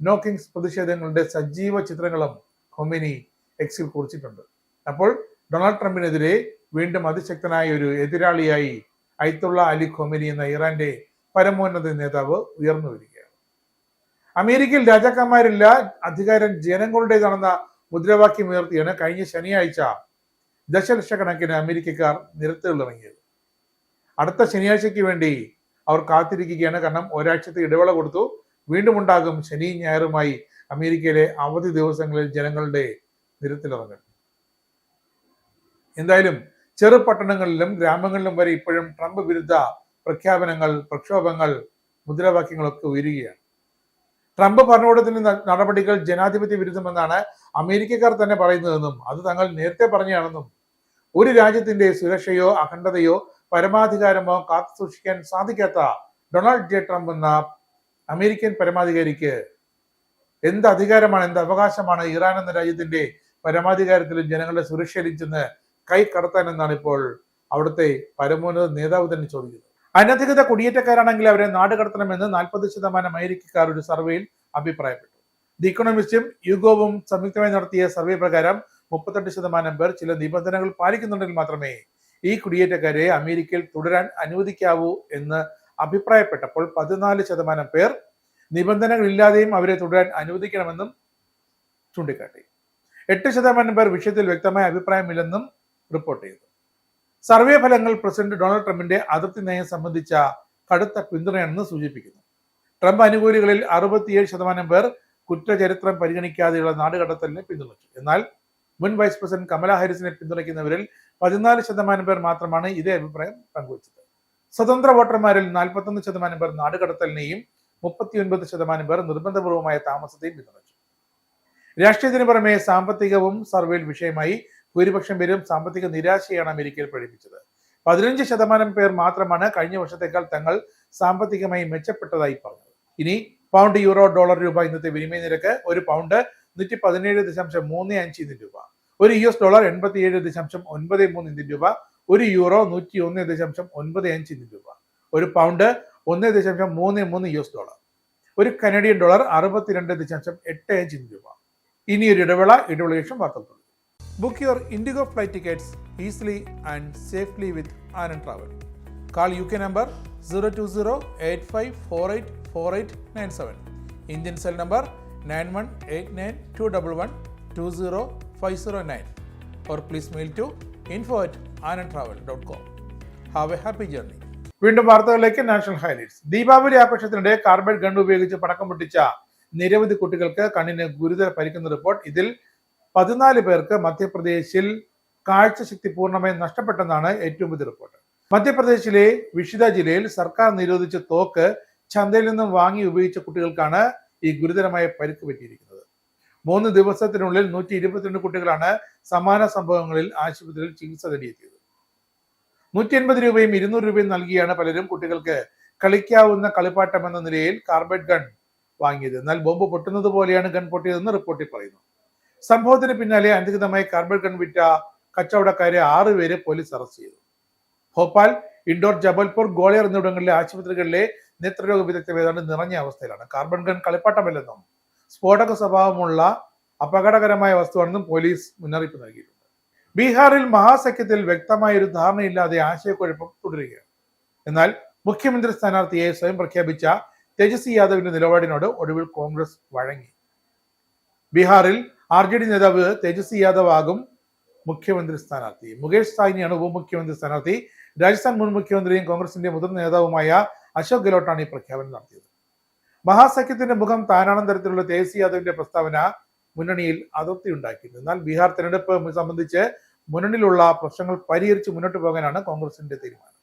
നോക്കിംഗ് പ്രതിഷേധങ്ങളുടെ സജീവ ചിത്രങ്ങളും ഖമേനി എക്സിൽ കുറിച്ചിട്ടുണ്ട്. അപ്പോൾ ഡൊണാൾഡ് ട്രംപിനെതിരെ വീണ്ടും അതിശക്തനായ ഒരു എതിരാളിയായി അയത്തുള്ള അലി ഖൊമേനി എന്ന ഇറാന്റെ പരമോന്നത നേതാവ് ഉയർന്നു വരികയാണ്. അമേരിക്കയിൽ രാജാക്കന്മാരില്ല, അധികാരം ജനങ്ങളുടേതാണെന്ന മുദ്രാവാക്യം ഉയർത്തിയാണ് കഴിഞ്ഞ ശനിയാഴ്ച ദശലക്ഷക്കണക്കിന് അമേരിക്കക്കാർ നിരത്തുകളിലിറങ്ങിയത്. അടുത്ത ശനിയാഴ്ചയ്ക്ക് വേണ്ടി അവർ കാത്തിരിക്കുകയാണ്. കാരണം ഒരാഴ്ചത്തെ ഇടവേള കൊടുത്തു. വീണ്ടും ഉണ്ടാകും ശനിയും ഞായറുമായി അമേരിക്കയിലെ അവധി ദിവസങ്ങളിൽ ജനങ്ങളുടെ നിരത്തിലിറങ്ങൽ. എന്തായാലും ചെറു പട്ടണങ്ങളിലും ഗ്രാമങ്ങളിലും വരെ ഇപ്പോഴും ട്രംപ് വിരുദ്ധ പ്രഖ്യാപനങ്ങൾ, പ്രക്ഷോഭങ്ങൾ, മുദ്രാവാക്യങ്ങളൊക്കെ ഉയരുകയാണ്. ട്രംപ് ഭരണകൂടത്തിന്റെ നടപടികൾ ജനാധിപത്യ വിരുദ്ധമെന്നാണ് അമേരിക്കക്കാർ തന്നെ പറയുന്നതെന്നും അത് തങ്ങൾ നേരത്തെ പറഞ്ഞതാണെന്നും ഒരു രാജ്യത്തിന്റെ സുരക്ഷയോ അഖണ്ഡതയോ പരമാധികാരമോ കാത്തു സൂക്ഷിക്കാൻ സാധിക്കാത്ത ഡൊണാൾഡ് ജെ ട്രംപ് എന്ന അമേരിക്കൻ പരമാധികാരിക്ക് എന്ത് അധികാരമാണ്, എന്ത് അവകാശമാണ് ഇറാൻ എന്ന രാജ്യത്തിന്റെ പരമാധികാരത്തിലും ജനങ്ങളുടെ സുരക്ഷയിലും ചെന്ന് കൈ കടത്താൻ എന്നാണ് ഇപ്പോൾ അവിടുത്തെ പരമോന്നത നേതാവ് തന്നെ ചോദിക്കുന്നത്. അനധികൃത കുടിയേറ്റക്കാരാണെങ്കിൽ അവരെ നാട് കടത്തണമെന്ന് 40% അമേരിക്കക്കാർ ഒരു സർവേയിൽ അഭിപ്രായപ്പെട്ടു. ദി ഇക്കണോമിസ്റ്റും യുഗോവും സംയുക്തമായി നടത്തിയ സർവേ പ്രകാരം 38% പേർ ചില നിബന്ധനകൾ പാലിക്കുന്നുണ്ടെങ്കിൽ മാത്രമേ ഈ കുടിയേറ്റക്കാരെ അമേരിക്കയിൽ തുടരാൻ അനുവദിക്കാവൂ എന്ന് അഭിപ്രായപ്പെട്ടപ്പോൾ 14% പേർ നിബന്ധനകൾ ഇല്ലാതെയും അവരെ തുടരാൻ അനുവദിക്കണമെന്നും ചൂണ്ടിക്കാട്ടി. 8% പേർ വിഷയത്തിൽ വ്യക്തമായ അഭിപ്രായമില്ലെന്നും റിപ്പോർട്ട് ചെയ്തു. സർവേ ഫലങ്ങൾ പ്രസിഡന്റ് ഡൊണാൾഡ് ട്രംപിന്റെ അതിർത്തി നയം സംബന്ധിച്ച കടുത്ത പിന്തുണയാണെന്ന് സൂചിപ്പിക്കുന്നു. ട്രംപ് അനുകൂലികളിൽ 67% പേർ കുറ്റചരിത്രം പരിഗണിക്കാതെയുള്ള നാടുകടത്തലിനെ പിന്തുണച്ചു. എന്നാൽ മുൻ വൈസ് പ്രസിഡന്റ് കമല ഹാരിസിനെ പിന്തുണയ്ക്കുന്നവരിൽ 14% പേർ മാത്രമാണ് ഇതേ അഭിപ്രായം പങ്കുവച്ചത്. സ്വതന്ത്ര വോട്ടർമാരിൽ 41% പേർ നാടുകടത്തലിനെയും 39% പേർ നിർബന്ധപൂർവമായ താമസത്തെയും പിന്തുണച്ചു. രാഷ്ട്രീയത്തിന് പുറമെ സാമ്പത്തികവും സർവേയിൽ വിഷയമായി. ഭൂരിപക്ഷം പേരും സാമ്പത്തിക നിരാശയാണ് അമേരിക്കയിൽ പ്രകടിപ്പിച്ചത്. 15% പേർ മാത്രമാണ് കഴിഞ്ഞ വർഷത്തേക്കാൾ തങ്ങൾ സാമ്പത്തികമായി മെച്ചപ്പെട്ടതായി പറഞ്ഞത്. ഇനി പൗണ്ട്, യൂറോ, ഡോളർ, രൂപ ഇന്നത്തെ വിനിമയ നിരക്ക്: ഒരു പൗണ്ട് 117.35 ഇന്ത്യൻ രൂപ, ഒരു US ഡോളർ 87.93 ഇന്ത്യൻ രൂപ, ഒരു യൂറോ 101.95 ഇന്ത്യൻ രൂപ, ഒരു പൗണ്ട് 1.33 US ഡോളർ, ഒരു കനഡിയൻ ഡോളർ 62.85 ഇന്ത്യൻ രൂപ. ഇനിയൊരു ഇടവേള ശേഷം വാർത്തകൾ. Book your Indigo flight tickets easily and safely with Anand Travel. Call UK number 020-8548-4897. Indian cell number 918921120509. Or please mail to info@anandtravel.com. Have a happy journey. വീണ്ടും വാർത്തകളിലേക്ക്. National highlights. Deepavali ആഘോഷത്തിനിടെ carbide gun ഉപയോഗിച്ച് പടക്കം പൊട്ടിച്ച നിരവധി കുട്ടികൾക്ക് കണ്ണിന് ഗുരുതര പരിക്കുന്ന റിപ്പോർട്ട്. ഇതിൽ 14 പേർക്ക് മധ്യപ്രദേശിൽ കാഴ്ചശക്തി പൂർണ്ണമായും നഷ്ടപ്പെട്ടെന്നാണ് ഏറ്റവും പുതിയ റിപ്പോർട്ട്. മധ്യപ്രദേശിലെ വിഷിത ജില്ലയിൽ സർക്കാർ നിരോധിച്ച തോക്ക് ചന്തയിൽ നിന്നും വാങ്ങി ഉപയോഗിച്ച കുട്ടികൾക്കാണ് ഈ ഗുരുതരമായ പരിക്ക് പറ്റിയിരിക്കുന്നത്. 3 ദിവസത്തിനുള്ളിൽ 122 കുട്ടികളാണ് സമാന സംഭവങ്ങളിൽ ആശുപത്രിയിൽ ചികിത്സ തേടിയെത്തിയത്. 180 രൂപയും 200 രൂപയും നൽകിയാണ് പലരും കുട്ടികൾക്ക് കളിക്കാവുന്ന കളിപ്പാട്ടം എന്ന നിലയിൽ കാർബൈഡ് ഗൺ വാങ്ങിയത്. എന്നാൽ ബോംബ് പൊട്ടുന്നത് പോലെയാണ് ഗൺ പൊട്ടിയതെന്ന് റിപ്പോർട്ടിൽ പറയുന്നു. സംഭവത്തിന് പിന്നാലെ അനധികൃതമായി കാർബൈഡ് ഗൺ വിറ്റ കച്ചവടക്കാരെ 6 പേരെ പോലീസ് അറസ്റ്റ് ചെയ്തു. ഭോപ്പാൽ, ഇൻഡോർ, ജബൽപൂർ, ഗ്വാളിയർ എന്നിവിടങ്ങളിലെ ആശുപത്രികളിലെ നേത്രരോഗ വിദഗ്ധർ ഏതാണ്ട് നിറഞ്ഞ അവസ്ഥയിലാണ്. കാർബൈഡ് ഗൺ കളിപ്പാട്ടമല്ലെന്നും സ്ഫോടക സ്വഭാവമുള്ള അപകടകരമായ വസ്തുവാണെന്നും പോലീസ് മുന്നറിയിപ്പ് നൽകിയിട്ടുണ്ട്. ബീഹാറിൽ മഹാസഖ്യത്തിൽ വ്യക്തമായൊരു ധാരണയില്ലാതെ ആശയക്കുഴപ്പം തുടരുകയാണ്. എന്നാൽ മുഖ്യമന്ത്രി സ്ഥാനാർത്ഥിയെ സ്വയം പ്രഖ്യാപിച്ച തേജസ്വി യാദവിന്റെ നിലപാടിനോട് ഒടുവിൽ കോൺഗ്രസ് വഴങ്ങി. ബീഹാറിൽ RJD നേതാവ് തേജസ്വി യാദവ് ആകും മുഖ്യമന്ത്രി സ്ഥാനാർത്ഥി. മുകേഷ് സാഹ്നിയാണ് ഉപമുഖ്യമന്ത്രി സ്ഥാനാർത്ഥി. രാജസ്ഥാൻ മുൻ മുഖ്യമന്ത്രിയും കോൺഗ്രസിന്റെ മുതിർന്ന നേതാവുമായ അശോക് ഗെഹ്ലോട്ടാണ് ഈ പ്രഖ്യാപനം നടത്തിയത്. മഹാസഖ്യത്തിന്റെ മുഖം താനാണെന്ന തരത്തിലുള്ള തേജസ്വി യാദവിന്റെ പ്രസ്താവന മുന്നണിയിൽ അതൃപ്തി ഉണ്ടാക്കിയിരുന്നു. എന്നാൽ ബീഹാർ തെരഞ്ഞെടുപ്പ് സംബന്ധിച്ച് മുന്നണിയിലുള്ള പ്രശ്നങ്ങൾ പരിഹരിച്ച് മുന്നോട്ട് പോകാനാണ് കോൺഗ്രസിന്റെ തീരുമാനം.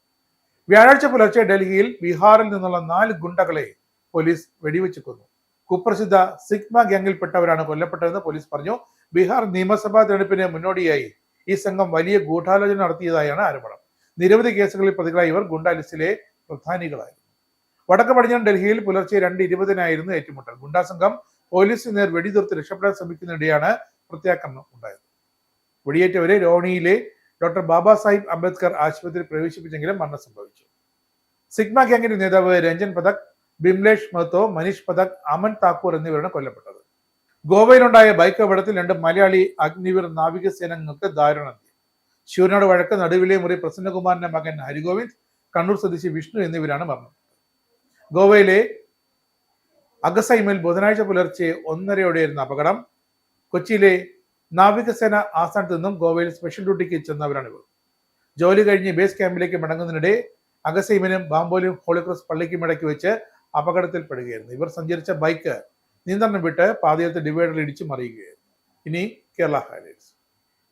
വ്യാഴാഴ്ച പുലർച്ചെ ഡൽഹിയിൽ ബീഹാറിൽ നിന്നുള്ള 4 ഗുണ്ടകളെ പോലീസ് വെടിവെച്ച് കൊന്നു. കുപ്രസിദ്ധ സിഗ്മ ഗ്യാങ്ങിൽപ്പെട്ടവരാണ് കൊല്ലപ്പെട്ടതെന്ന് പോലീസ് പറഞ്ഞു. ബീഹാർ നിയമസഭാ തെരഞ്ഞെടുപ്പിന് മുന്നോടിയായി ഈ സംഘം വലിയ ഗൂഢാലോചന നടത്തിയതായാണ് ആരോപണം. നിരവധി കേസുകളിൽ പ്രതികളായ ഇവർ ഗുണ്ടാ ലിസ്റ്റിലെ പ്രധാനികളായിരുന്നു. വടക്ക് പടിഞ്ഞാറൻ ഡൽഹിയിൽ പുലർച്ചെ 2:20 ഏറ്റുമുട്ടൽ. ഗുണ്ടാ സംഘം പോലീസിന് നേർ വെടിതീർത്ത് രക്ഷപ്പെടാൻ ശ്രമിക്കുന്നതിനിടെയാണ് പ്രത്യാക്രമണം ഉണ്ടായത്. വെടിയേറ്റവരെ രോഹിണിയിലെ ഡോക്ടർ ബാബാ സാഹിബ് അംബേദ്കർ ആശുപത്രിയിൽ പ്രവേശിപ്പിച്ചെങ്കിലും മരണം സംഭവിച്ചു. സിഗ്മ ഗ്യാങ്ങിന്റെ നേതാവ് രഞ്ജൻ പഥക്, ബിംലേഷ് മഹത്തോ, മനീഷ് പഥക്, അമൻ താക്കൂർ എന്നിവരാണ് കൊല്ലപ്പെട്ടത്. ഗോവയിലുണ്ടായ ബൈക്ക് അപകടത്തിൽ 2 മലയാളി അഗ്നിവീർ നാവികസേനാംഗങ്ങൾക്ക് ദാരുണാന്ത്യം. ശൂരനാട് വഴക്ക് നടുവിലെ മുറി പ്രസന്നകുമാറിന്റെ മകൻ ഹരിഗോവിന്ദ് കണ്ണൂർ സ്വദേശി വിഷ്ണു എന്നിവരാണ് മരണപ്പെട്ടത്. ഗോവയിലെ അഗസൈമിൽ ബുധനാഴ്ച പുലർച്ചെ 1:30 അപകടം. കൊച്ചിയിലെ നാവികസേന ആസ്ഥാനത്ത് നിന്നും ഗോവയിൽ സ്പെഷ്യൽ ഡ്യൂട്ടിക്ക് ചെന്നവരാണിവർ. ജോലി കഴിഞ്ഞ് ബേസ് ക്യാമ്പിലേക്ക് മടങ്ങുന്നതിനിടെ അഗസൈമിനും ബാംബോലും ഹോളിക്രോസ് പള്ളിക്കും ഇടയ്ക്ക് വെച്ച് അപകടത്തിൽപ്പെടുകയായിരുന്നു. ഇവർ സഞ്ചരിച്ച ബൈക്ക് നിയന്ത്രണം വിട്ട് പാതയത്ത് ഡിവൈഡറിൽ ഇടിച്ചു മറിയുകയായിരുന്നു. ഇനി കേരള ഹൈലൈറ്റ്സ്.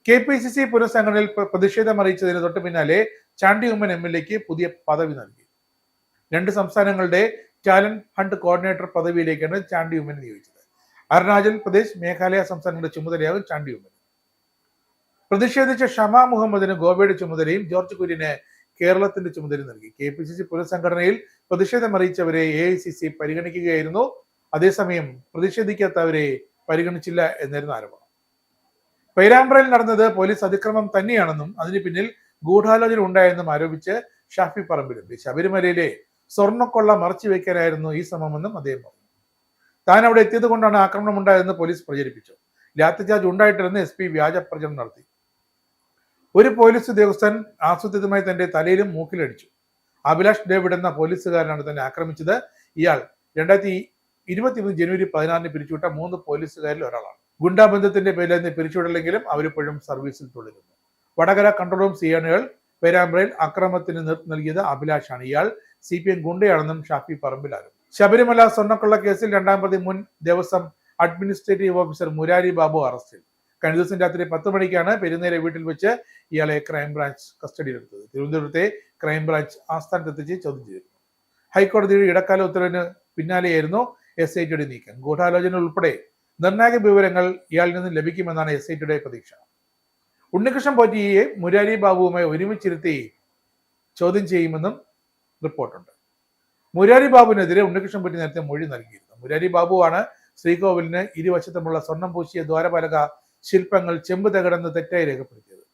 KPCC പുനഃസംഘടനയിൽ പ്രതിഷേധം അറിയിച്ചതിന് തൊട്ട് പിന്നാലെ ചാണ്ടി ഉമ്മൻ MLA-ക്ക് പുതിയ പദവി നൽകി. 2 സംസ്ഥാനങ്ങളുടെ ടാലന്റ് ഹണ്ട് കോർഡിനേറ്റർ പദവിയിലേക്കാണ് ചാണ്ടി ഉമ്മനെ നിയോഗിച്ചത്. അരുണാചൽ പ്രദേശ്, മേഘാലയ സംസ്ഥാനങ്ങളുടെ ചുമതലയാകും ചാണ്ടി ഉമ്മൻ. പ്രതിഷേധിച്ച ഷമ മുഹമ്മദിന് ഗോവയുടെ ചുമതലയും ജോർജ് കുര്യന് കേരളത്തിന്റെ ചുമതലയും നൽകി. KPCC പുനഃസംഘടനയിൽ പ്രതിഷേധം അറിയിച്ചവരെ AICC പരിഗണിക്കുകയായിരുന്നു. അതേസമയം പ്രതിഷേധിക്കാത്തവരെ പരിഗണിച്ചില്ല എന്നായിരുന്നു ആരോപണം. പേരാമ്പ്രയിൽ നടന്നത് പോലീസ് അതിക്രമം തന്നെയാണെന്നും അതിന് പിന്നിൽ ഗൂഢാലോചന ഉണ്ടായെന്നും ആരോപിച്ച് ഷാഫി പറമ്പിലുണ്ട്. ശബരിമലയിലെ സ്വർണ്ണക്കൊള്ള മറച്ചുവെക്കാനായിരുന്നു ഈ ശ്രമമെന്നും അദ്ദേഹം പറഞ്ഞു. താൻ അവിടെ എത്തിയത് കൊണ്ടാണ് ആക്രമണം ഉണ്ടായതെന്ന് പോലീസ് പ്രചരിപ്പിച്ചു. ലാത്തിചാർജ് ഉണ്ടായിട്ടില്ലെന്ന് SP വ്യാജ പ്രചരണം നടത്തി. ഒരു പോലീസ് ഉദ്യോഗസ്ഥൻ ആസൂത്രിതമായി തന്റെ തലയിലും മൂക്കിലടിച്ചു. അഭിലാഷ് ഡേവിഡ് എന്ന പോലീസുകാരനാണ് തന്നെ ആക്രമിച്ചത്. ഇയാൾ 2023 ജനുവരി 16 പിരിച്ചുവിട്ട 3 പോലീസുകാരിൽ ഒരാളാണ്. ഗുണ്ടാബന്ധത്തിന്റെ പേരിൽ നിന്ന് പിരിച്ചുവിടില്ലെങ്കിലും അവരിപ്പോഴും സർവീസിൽ തുടരുന്നു. വടകര കൺട്രോൾ റൂം സിയാനുകൾ പേരാമ്പ്രയിൽ അക്രമത്തിന് നേതൃത്വം നൽകിയത് അഭിലാഷാണ്. ഇയാൾ CPM ഗുണ്ടയാണെന്നും ഷാഫി പറമ്പിൽ ആരോപിച്ചു. ശബരിമല സ്വർണ്ണക്കൊള്ള കേസിൽ 2ാം പ്രതി മുൻ ദേവസ്വം അഡ്മിനിസ്ട്രേറ്റീവ് ഓഫീസർ മുരാരി ബാബു അറസ്റ്റിൽ. കഴിഞ്ഞ ദിവസം രാത്രി 10 മണിക്കാണ് പെരുന്നേരെ വീട്ടിൽ വെച്ച് ഇയാളെ ക്രൈംബ്രാഞ്ച് കസ്റ്റഡിയിലെടുത്തത്. തിരുവനന്തപുരത്തെ ക്രൈംബ്രാഞ്ച് ആസ്ഥാനത്തെത്തിച്ച് ചോദ്യം ചെയ്തിരുന്നു. ഹൈക്കോടതിയുടെ ഇടക്കാല ഉത്തരവിന് പിന്നാലെയായിരുന്നു SITയുടെ നീക്കം. ഗൂഢാലോചന ഉൾപ്പെടെ നിർണായക വിവരങ്ങൾ ഇയാളിൽ നിന്ന് ലഭിക്കുമെന്നാണ് SITയുടെ പ്രതീക്ഷ. ഉണ്ണികൃഷ്ണൻ പോറ്റിയെ മുരാരി ബാബുവുമായി ഒരുമിച്ചിരുത്തി ചോദ്യം ചെയ്യുമെന്നും റിപ്പോർട്ടുണ്ട്. മുരാരി ബാബുവിനെതിരെ ഉണ്ണികൃഷ്ണൻ പോറ്റി നേരത്തെ മൊഴി നൽകിയിരുന്നു. മുരാരി ബാബുവാണ് ശ്രീകോവിലിന് ഇരുവശത്തുമുള്ള സ്വർണം പൂശിയ ദ്വാരപാലക ശില്പങ്ങൾ ചെമ്പ് തകടെന്ന് തെറ്റായി രേഖപ്പെടുത്തിയത്.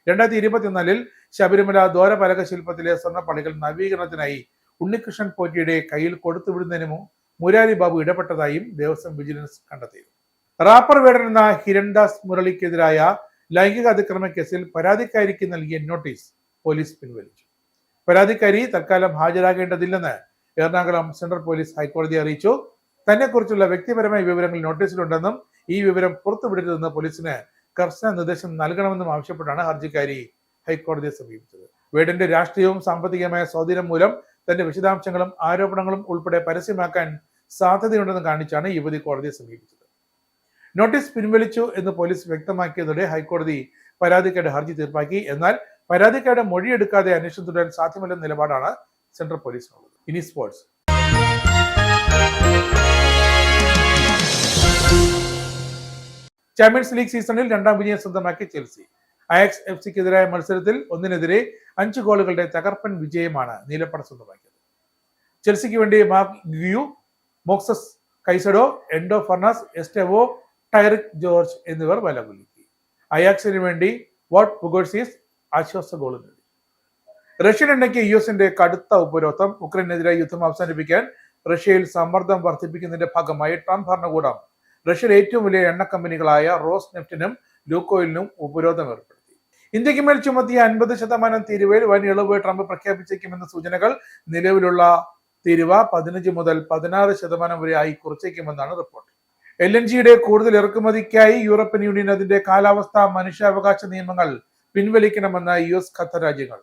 2024 ശബരിമല ദ്വാരപാലക ശില്പത്തിലെ സ്വർണ്ണപ്പള്ളികൾ നവീകരണത്തിനായി ഉണ്ണികൃഷ്ണൻ പോറ്റിയുടെ കയ്യിൽ കൊടുത്തുവിടുന്നതിന് മുരാരി ബാബു ഇടപെട്ടതായും ദേവസ്വം വിജിലൻസ് കണ്ടെത്തിയിരുന്നു. റാപ്പർ വേടൻ എന്ന ഹിരൺദാസ് മുരളിക്കെതിരായ ലൈംഗിക അതിക്രമ കേസിൽ പരാതിക്കാരിക്ക് നൽകിയ നോട്ടീസ് പോലീസ് പിൻവലിച്ചു. പരാതിക്കാരി തൽക്കാലം ഹാജരാകേണ്ടതില്ലെന്ന് എറണാകുളം സെൻട്രൽ പോലീസ് ഹൈക്കോടതിയെ അറിയിച്ചു. തന്നെക്കുറിച്ചുള്ള വ്യക്തിപരമായ വിവരങ്ങൾ നോട്ടീസിലുണ്ടെന്നും ഈ വിവരം പുറത്തുവിടരുതെന്ന് പോലീസിന് കർശന നിർദ്ദേശം നൽകണമെന്നും ആവശ്യപ്പെട്ടാണ് ഹർജിക്കാരി ഹൈക്കോടതിയെ സമീപിച്ചത്. വേടന്റെ രാഷ്ട്രീയവും സാമ്പത്തികമായ സ്വാധീനം മൂലം തന്റെ വിശദാംശങ്ങളും ആരോപണങ്ങളും ഉൾപ്പെടെ പരസ്യമാക്കാൻ സാധ്യതയുണ്ടെന്ന് കാണിച്ചാണ് യുവതി കോടതിയെ സമീപിച്ചത്. നോട്ടീസ് പിൻവലിച്ചു എന്ന് പോലീസ് വ്യക്തമാക്കിയതോടെ ഹൈക്കോടതി പരാതിക്കാരുടെ ഹർജി തീർപ്പാക്കി. എന്നാൽ പരാതിക്കാരുടെ മൊഴിയെടുക്കാതെ അന്വേഷണം തുടരാൻ സാധ്യമല്ലെന്ന നിലപാടാണ് സെൻട്രൽ പോലീസിനുള്ളത്. ഇനി സ്പോർട്സ്. ചാമ്പ്യൻസ് ലീഗ് സീസണിൽ 2ാം വിജയം സ്വന്തമാക്കി ചെൽസി. അയാക്സ് FCക്കെതിരായ മത്സരത്തിൽ 1-നെതിരെ 5 ഗോളുകളുടെ തകർപ്പൻ വിജയമാണ് നീലപ്പട സ്വന്തമാക്കിയത്. ചെൽസിക്ക് വേണ്ടി mark ഗ്യൂ, മോക്സസ് Caicedo, endo Firnas, എസ്റ്റെവോ, ടൈറിക് George എന്നിവർ വലകുലുക്കി. അയാക്സിന് വേണ്ടി വാട്ട് പുഗോഴ്സീസ് ആശ്വാസ ഗോൾ നേടി. റഷ്യൻ എണ്ണയ്ക്ക് US-ന്റെ കടുത്ത ഉപരോധം. ഉക്രൈനെതിരായ യുദ്ധം അവസാനിപ്പിക്കാൻ റഷ്യയിൽ സമ്മർദ്ദം വർദ്ധിപ്പിക്കുന്നതിന്റെ ഭാഗമായി ട്രംപ് ഭരണകൂടം റഷ്യയിലെ ഏറ്റവും വലിയ എണ്ണ കമ്പനികളായ റോസ് നെഫ്റ്റിനും ലൂക്കോയിലിനും ഉപരോധം ഏർപ്പെടുത്തി. ഇന്ത്യക്ക് മേൽ ചുമത്തിയ 50% തീരുവയിൽ വൻ ഇളവ് ട്രംപ് പ്രഖ്യാപിച്ചേക്കുമെന്ന സൂചനകൾ. നിലവിലുള്ള തീരുവ 15 മുതൽ 16% വരെ ആയി കുറച്ചേക്കുമെന്നാണ് റിപ്പോർട്ട്. LNGയുടെ കൂടുതൽ ഇറക്കുമതിക്കായി യൂറോപ്യൻ യൂണിയൻ അതിന്റെ കാലാവസ്ഥ മനുഷ്യാവകാശ നിയമങ്ങൾ പിൻവലിക്കണമെന്ന US, ഖത്തർ രാജ്യങ്ങൾ.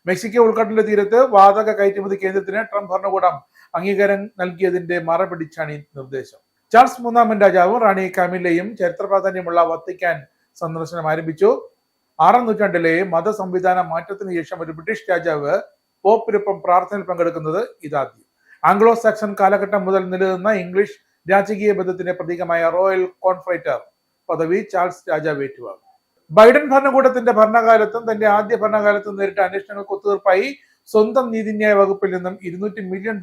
മെക്സിക്കോ ഉൾക്കടലിന്റെ തീരത്ത് വാതക കയറ്റുമതി കേന്ദ്രത്തിന് ട്രംപ് ഭരണകൂടം അംഗീകാരം നൽകിയതിന്റെ മറപിടിച്ചാണ് ഈ നിർദ്ദേശം. ചാൾസ് 3ാമൻ രാജാവും റാണി കാമില്ലയും ചരിത്ര പ്രാധാന്യമുള്ള വത്തിക്കാൻ സന്ദർശനം ആരംഭിച്ചു. 6ാം നൂറ്റാണ്ടിലെ മത സംവിധാന മാറ്റത്തിന് ശേഷം ഒരു ബ്രിട്ടീഷ് രാജാവ് പോപ്പിനൊപ്പം പ്രാർത്ഥനയിൽ പങ്കെടുക്കുന്നത് ഇതാദ്യം. ആംഗ്ലോ സാക്സൺ കാലഘട്ടം മുതൽ നിലനിന്ന ഇംഗ്ലീഷ് രാജകീയ ബന്ധത്തിന്റെ പ്രതീകമായ റോയൽ കോൺഫ്രൈറ്റർ പദവി ചാൾസ് രാജാവ് ഏറ്റുവാങ്ങും. ബൈഡൻ ഭരണകൂടത്തിന്റെ ഭരണകാലത്തും തന്റെ ആദ്യ ഭരണകാലത്തും നേരിട്ട അന്വേഷണങ്ങൾക്ക് ഒത്തുതീർപ്പായി സ്വന്തം നീതിന്യായ വകുപ്പിൽ നിന്നും $200 മില്യൺ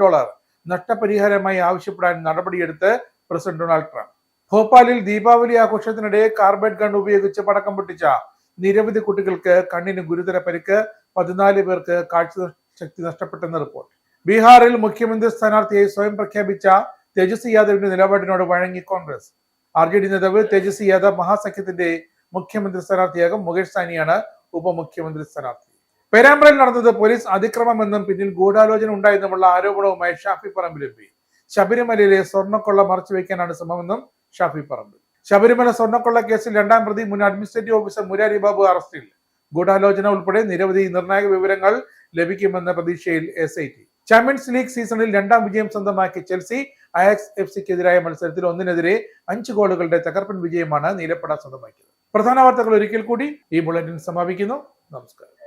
നഷ്ടപരിഹാരമായി ആവശ്യപ്പെടാൻ നടപടിയെടുത്ത് പ്രസിഡന്റ് ഡൊണാൾഡ് ട്രംപ്. ഭോപ്പാലിൽ ദീപാവലി ആഘോഷത്തിനിടെ കാർബൈഡ് ഗൺ ഉപയോഗിച്ച് പടക്കം പൊട്ടിച്ച നിരവധി കുട്ടികൾക്ക് കണ്ണിന് ഗുരുതര പരിക്ക്. 14 പേർക്ക് കാഴ്ചശക്തി നഷ്ടപ്പെട്ടെന്ന് റിപ്പോർട്ട്. ബീഹാറിൽ മുഖ്യമന്ത്രി സ്ഥാനാർത്ഥിയായി സ്വയം പ്രഖ്യാപിച്ച തേജസ്വി യാദവിന്റെ നിലപാടിനോട് വഴങ്ങി കോൺഗ്രസ്. RJD നേതാവ് തേജസ്വി യാദവ് മഹാസഖ്യത്തിന്റെ മുഖ്യമന്ത്രി സ്ഥാനാർത്ഥിയാകും. മുകേഷ് സാനിയാണ് ഉപമുഖ്യമന്ത്രി സ്ഥാനാർത്ഥി. പേരാമ്പ്രയിൽ നടന്നത് പോലീസ് അതിക്രമമെന്നും പിന്നിൽ ഗൂഢാലോചന ഉണ്ടായെന്നുമുള്ള ആരോപണവുമായി ഷാഫി പറമ്പിൽ എം പി. ശബരിമലയിലെ സ്വർണ്ണക്കൊള്ള മറച്ചുവെക്കാനാണ് ശ്രമമെന്നും ഷാഫി പറമ്പിൽ. ശബരിമല സ്വർണ്ണക്കൊള്ള കേസിൽ രണ്ടാം പ്രതി മുൻ അഡ്മിനിസ്ട്രേറ്റീവ് ഓഫീസർ മുരാരി ബാബു അറസ്റ്റിൽ. ഗൂഢാലോചന ഉൾപ്പെടെ നിരവധി നിർണായക വിവരങ്ങൾ ലഭിക്കുമെന്ന പ്രതീക്ഷയിൽ SIT. ചാമ്പ്യൻസ് ലീഗ് സീസണിൽ രണ്ടാം വിജയം സ്വന്തമാക്കിയ ചെൽസി അയാക്സ് FC-ക്കെതിരായ മത്സരത്തിൽ 1-നെതിരെ 5 ഗോളുകളുടെ തകർപ്പൻ വിജയമാണ് നീലപ്പട സ്വന്തമാക്കിയത്. പ്രധാന വാർത്തകൾ ഒരിക്കൽ കൂടി. ഈ ബുള്ളറ്റിൻ സമാപിക്കുന്നു. നമസ്കാരം.